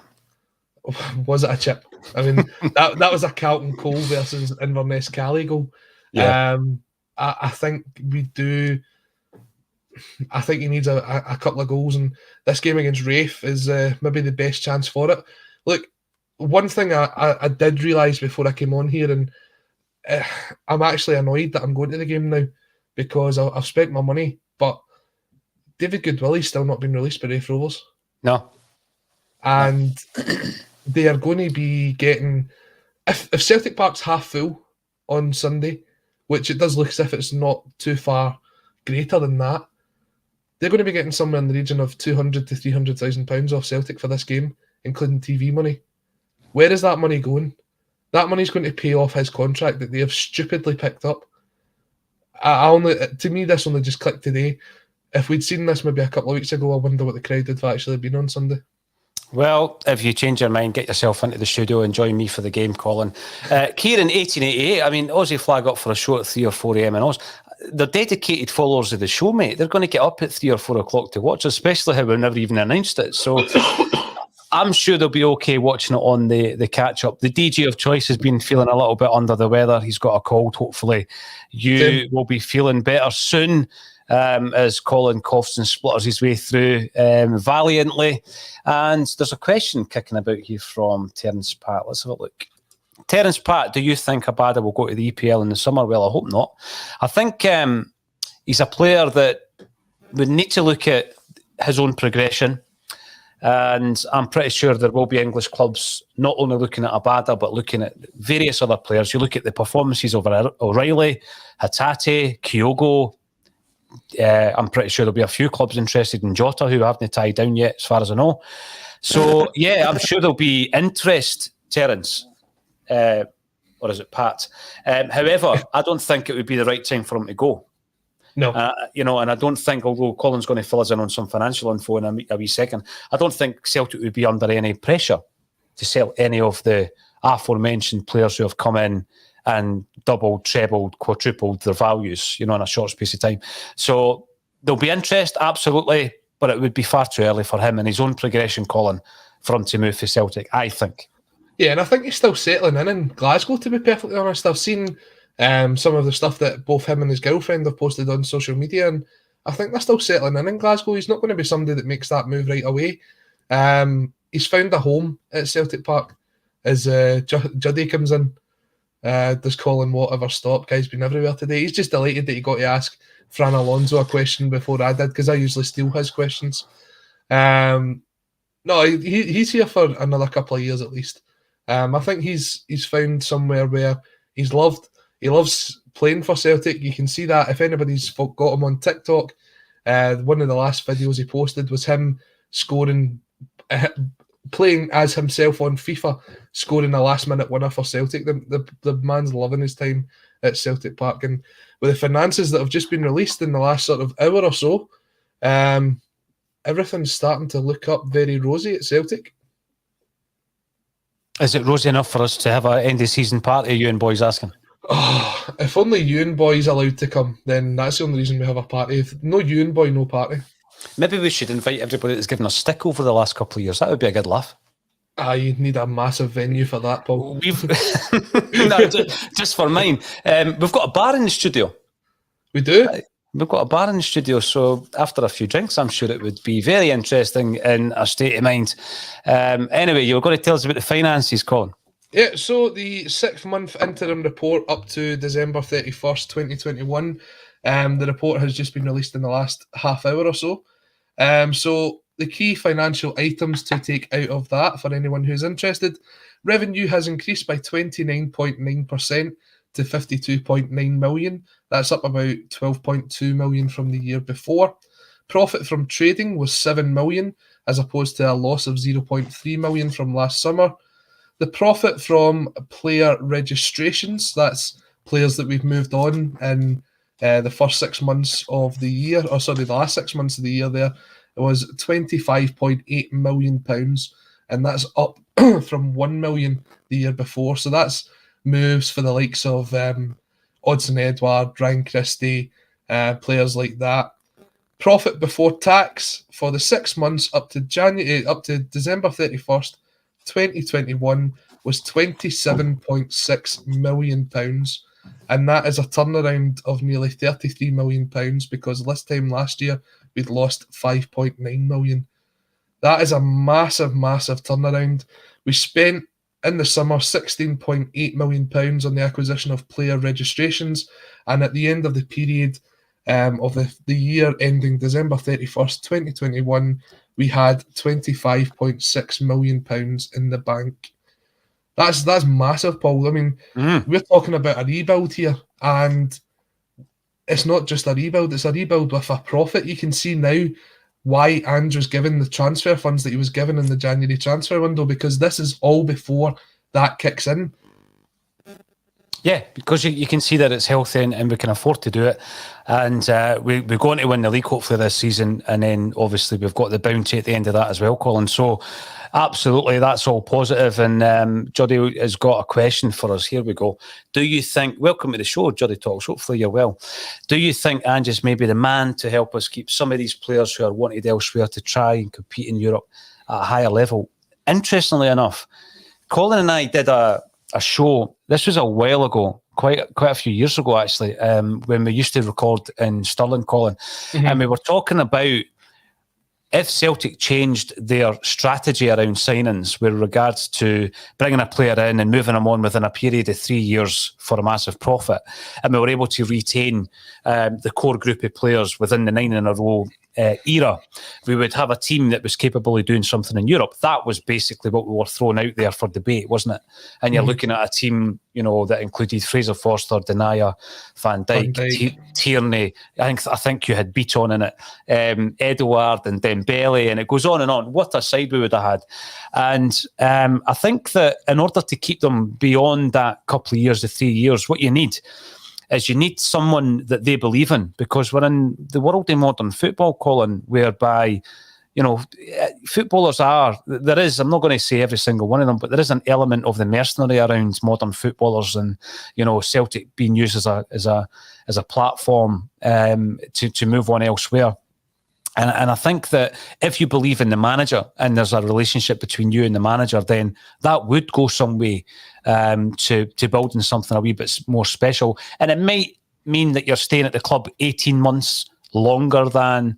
Was it a chip? I mean, that was a Carlton Cole versus Inverness Cali goal. Yeah. I think we do. I think he needs a couple of goals, and this game against Wraith is maybe the best chance for it. Look, one thing I did realise before I came on here, and I'm actually annoyed that I'm going to the game now because I've spent my money, but David Goodwillie's still not been released by Wraith Rovers. No. And they are going to be getting... If Celtic Park's half full on Sunday, which it does look as if it's not too far greater than that, they're going to be getting somewhere in the region of £200,000 to £300,000 off Celtic for this game, including TV money. Where is that money going? That money's going to pay off his contract that they have stupidly picked up. To me, this only just clicked today. If we'd seen this maybe a couple of weeks ago, I wonder what the crowd would have actually been on Sunday. Well, if you change your mind, get yourself into the studio and join me for the game, Colin. Kieran, 1888, I mean, Aussie flag up for a show at 3 or 4 a.m. in Oz. They're dedicated followers of the show, mate. They're going to get up at 3 or 4 o'clock to watch, especially how we've never even announced it. So I'm sure they'll be okay watching it on the catch-up. The DJ of choice has been feeling a little bit under the weather. He's got a cold. Hopefully you will be feeling better soon as Colin coughs and splutters his way through valiantly. And there's a question kicking about here from Terence Pat. Let's have a look. Terence Pat, do you think Abada will go to the EPL in the summer? Well, I hope not. I think he's a player that would need to look at his own progression. And I'm pretty sure there will be English clubs not only looking at Abada, but looking at various other players. You look at the performances of O'Reilly, Hatate, Kyogo. I'm pretty sure there'll be a few clubs interested in Jota who haven't tied down yet, as far as I know. So, yeah, I'm sure there'll be interest, Terence. Or is it Pat? However, I don't think it would be the right time for him to go. No. And I don't think, although Colin's going to fill us in on some financial info in a wee second, I don't think Celtic would be under any pressure to sell any of the aforementioned players who have come in and doubled, trebled, quadrupled their values, in a short space of time. So there'll be interest, absolutely, but it would be far too early for him and his own progression, Colin, for him to move for Celtic, I think. Yeah, and I think he's still settling in Glasgow, to be perfectly honest. I've seen some of the stuff that both him and his girlfriend have posted on social media, and I think they're still settling in Glasgow. He's not going to be somebody that makes that move right away. He's found a home at Celtic Park as Juddy comes in. Does Colin Watt ever stop? Guy's been everywhere today. He's just delighted that he got to ask Fran Alonso a question before I did, because I usually steal his questions. No, he's here for another couple of years at least. I think he's found somewhere where he's loved. He loves playing for Celtic. You can see that if anybody's got him on TikTok. One of the last videos he posted was him scoring, playing as himself on FIFA, scoring a last-minute winner for Celtic. The man's loving his time at Celtic Park. And with the finances that have just been released in the last sort of hour or so, everything's starting to look up very rosy at Celtic. Is it rosy enough for us to have an end-of-season party, you and boys asking? Oh, if only you and boys allowed to come, then that's the only reason we have a party. If no you and boy, no party. Maybe we should invite everybody that's given us stick over the last couple of years. That would be a good laugh. You need a massive venue for that, Paul. Just for mine. We've got a bar in the studio. We do? We've got a bar in the studio, so after a few drinks, I'm sure it would be very interesting in a state of mind. Anyway, you were going to tell us about the finances, Colin. Yeah, so the 6-month interim report up to December 31st, 2021, the report has just been released in the last half hour or so. So the key financial items to take out of that for anyone who's interested: revenue has increased by 29.9% to 52.9 million. That's up about 12.2 million from the year before. Profit from trading was 7 million, as opposed to a loss of 0.3 million from last summer. The profit from player registrations, that's players that we've moved on in the first 6 months of the year, the last 6 months of the year there, it was £25.8 million, and that's up from 1 million the year before. So that's moves for the likes of Odsonne Edouard, Ryan Christie, players like that. Profit before tax for the 6 months up to December 31st, 2021 was £27.6 million, and that is a turnaround of nearly £33 million, because this time last year we'd lost 5.9 million. That is a massive turnaround. We spent in the summer £16.8 million on the acquisition of player registrations, and at the end of the period of the year ending December 31st, 2021, we had £25.6 million in the bank. That's massive, Paul. I mean, we're talking about a rebuild here, and it's not just a rebuild, it's a rebuild with a profit. You can see now why Ange was given the transfer funds that he was given in the January transfer window, because this is all before that kicks in. Yeah, because you can see that it's healthy and we can afford to do it. And we're going to win the league hopefully this season. And then obviously we've got the bounty at the end of that as well, Colin. So absolutely, that's all positive. And Juddy has got a question for us. Here we go. Do you think, welcome to the show, Juddy Talks. Hopefully you're well. Do you think Ange is maybe the man to help us keep some of these players who are wanted elsewhere to try and compete in Europe at a higher level interestingly enough, Colin and I did a show. This was a while ago, quite a few years ago, actually, when we used to record in Stirling, Colin. And we were talking about if Celtic changed their strategy around signings with regards to bringing a player in and moving him on within a period of 3 years for a massive profit, and we were able to retain the core group of players within the 9 in a row era, we would have a team that was capable of doing something in Europe. That was basically what we were throwing out there for debate, wasn't it? And you're looking at a team, that included Fraser Forster, Denayer, Van Dijk. Tierney. I think you had Beaton in it, Edouard and Dembele, and it goes on and on. What a side we would have had. And I think that in order to keep them beyond that couple of years, the 3 years, what you need is you need someone that they believe in, because we're in the world of modern football, Colin, whereby, footballers there is, I'm not going to say every single one of them, but there is an element of the mercenary around modern footballers, and, Celtic being used as a platform to move on elsewhere. And I think that if you believe in the manager and there's a relationship between you and the manager, then that would go some way to building something a wee bit more special. And it might mean that you're staying at the club 18 months longer than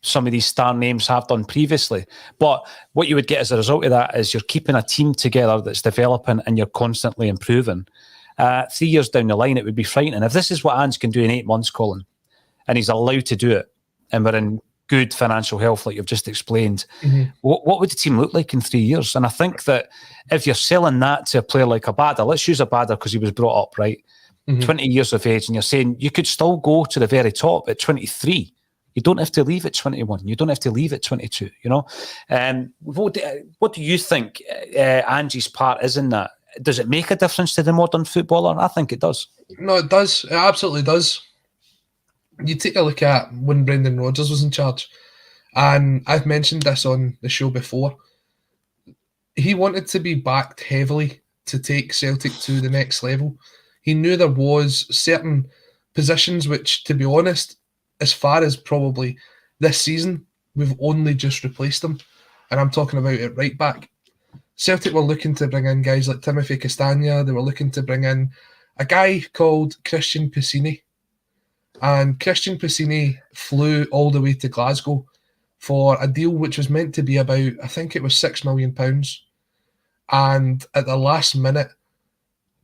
some of these star names have done previously. But what you would get as a result of that is you're keeping a team together that's developing and you're constantly improving. 3 years down the line, it would be frightening. If this is what Ange can do in 8 months, Colin, and he's allowed to do it, and we're in good financial health, like you've just explained, what would the team look like in 3 years? And I think that if you're selling that to a player like Abada, let's use Abada because he was brought up, right? 20 years of age, and you're saying you could still go to the very top at 23. You don't have to leave at 21. You don't have to leave at 22, what do you think Ange's part is in that? Does it make a difference to the modern footballer? I think it does. No, it does. It absolutely does. You take a look at when Brendan Rodgers was in charge, and I've mentioned this on the show before. He wanted to be backed heavily to take Celtic to the next level. He knew there was certain positions which, to be honest, as far as probably this season, we've only just replaced them. And I'm talking about it right back. Celtic were looking to bring in guys like Timothy Castagna. They were looking to bring in a guy called Christian Piscini. And Christian Piscini flew all the way to Glasgow for a deal which was meant to be about, I think it was £6 million. And at the last minute,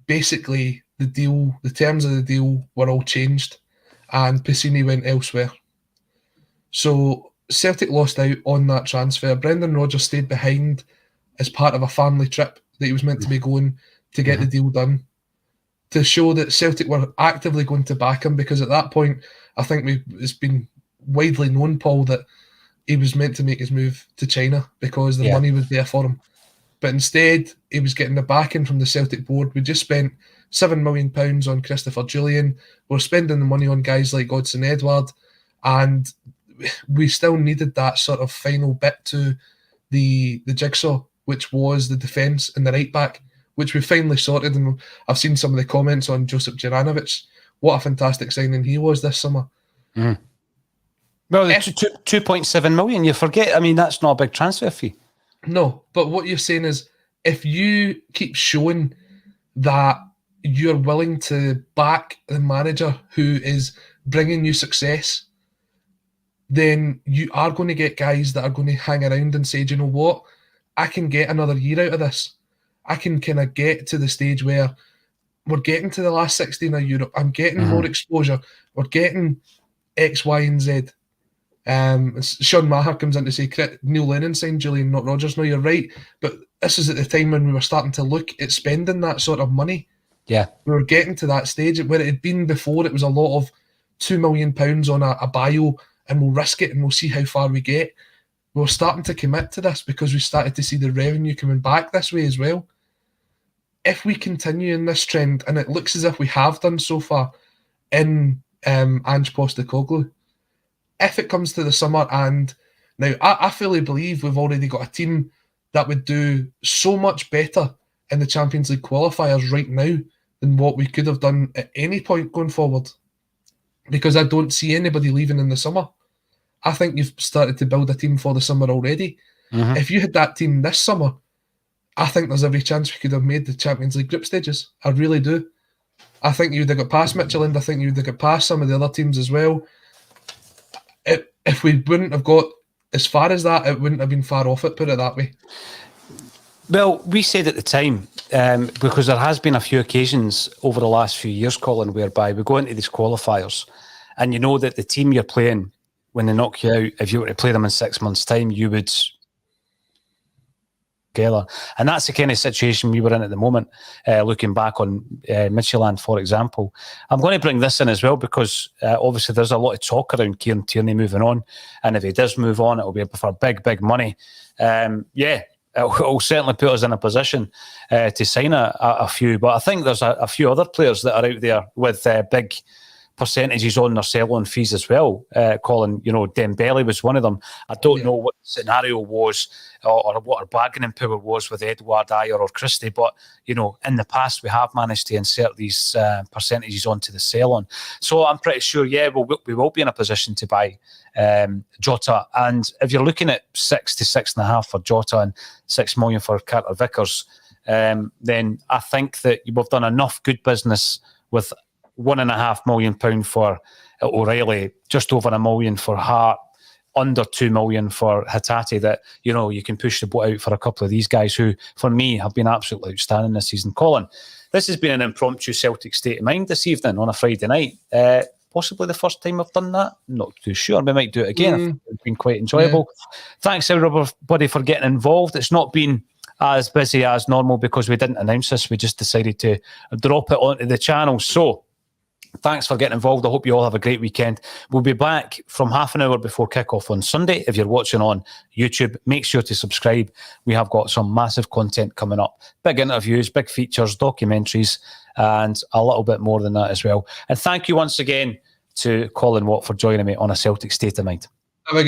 basically the terms of the deal were all changed and Piscini went elsewhere. So Celtic lost out on that transfer. Brendan Rodgers stayed behind as part of a family trip that he was meant to be going to get the deal done, to show that Celtic were actively going to back him, because at that point, I think it's been widely known, Paul, that he was meant to make his move to China because the money was there for him. But instead, he was getting the backing from the Celtic board. We just spent £7 million on Christopher Julian. We're spending the money on guys like Godson Edouard, and we still needed that sort of final bit to the jigsaw, which was the defence and the right back, which we finally sorted. And I've seen some of the comments on Josip Juranovic. What a fantastic signing he was this summer. Well, the 2.7 million, you forget. I mean, that's not a big transfer fee. No, but what you're saying is, if you keep showing that you're willing to back the manager who is bringing you success, then you are going to get guys that are going to hang around and say, do you know what? I can get another year out of this. I can kind of get to the stage where we're getting to the last 16 of Europe. I'm getting more exposure. We're getting X, Y, and Z. Sean Maher comes in to say Neil Lennon signed Julian, not Rodgers. No, you're right. But this is at the time when we were starting to look at spending that sort of money. Yeah. We were getting to that stage where it had been before. It was a lot of £2 million on a bio, and we'll risk it and we'll see how far we get. We were starting to commit to this because we started to see the revenue coming back this way as well. If we continue in this trend, and it looks as if we have done so far in Ange Postecoglou, if it comes to the summer, and now I fully believe we've already got a team that would do so much better in the Champions League qualifiers right now than what we could have done at any point going forward, because I don't see anybody leaving in the summer. I think you've started to build a team for the summer already. If you had that team this summer, I think there's every chance we could have made the Champions League group stages. I really do. I think you would have got past Midtjylland. I think you would have got past some of the other teams as well. If we wouldn't have got as far as that, it wouldn't have been far off it, put it that way. Well, we said at the time, because there has been a few occasions over the last few years, Colin, whereby we go into these qualifiers and you know that the team you're playing, when they knock you out, if you were to play them in 6 months' time, you would... And that's the kind of situation we were in at the moment, looking back on Midtjylland, for example. I'm going to bring this in as well because obviously there's a lot of talk around Kieran Tierney moving on. And if he does move on, it'll be for big money. It'll certainly put us in a position to sign a few. But I think there's a few other players that are out there with big percentages on their sell-on fees as well. Colin, Dembele was one of them. I don't know what the scenario was or what our bargaining power was with Edouard, Ayer or Christie, but, in the past we have managed to insert these percentages onto the sell-on. So I'm pretty sure, we will be in a position to buy Jota. And if you're looking at 6 to 6.5 for Jota and 6 million for Carter Vickers, then I think that we've done enough good business with £1.5 million for O'Reilly, just over $1 million for Hart, under $2 million for Hatate, that, you can push the boat out for a couple of these guys who, for me, have been absolutely outstanding this season. Colin, this has been an impromptu Celtic state of mind this evening on a Friday night. Possibly the first time I've done that. I'm not too sure. We might do it again. I think it's been quite enjoyable. Yeah. Thanks, everybody, for getting involved. It's not been as busy as normal because we didn't announce this. We just decided to drop it onto the channel. So, thanks for getting involved. I hope you all have a great weekend. We'll be back from half an hour before kickoff on Sunday. If you're watching on YouTube, make sure to subscribe. We have got some massive content coming up. Big interviews, big features, documentaries, and a little bit more than that as well. And thank you once again to Colin Watt for joining me on A Celtic State of Mind.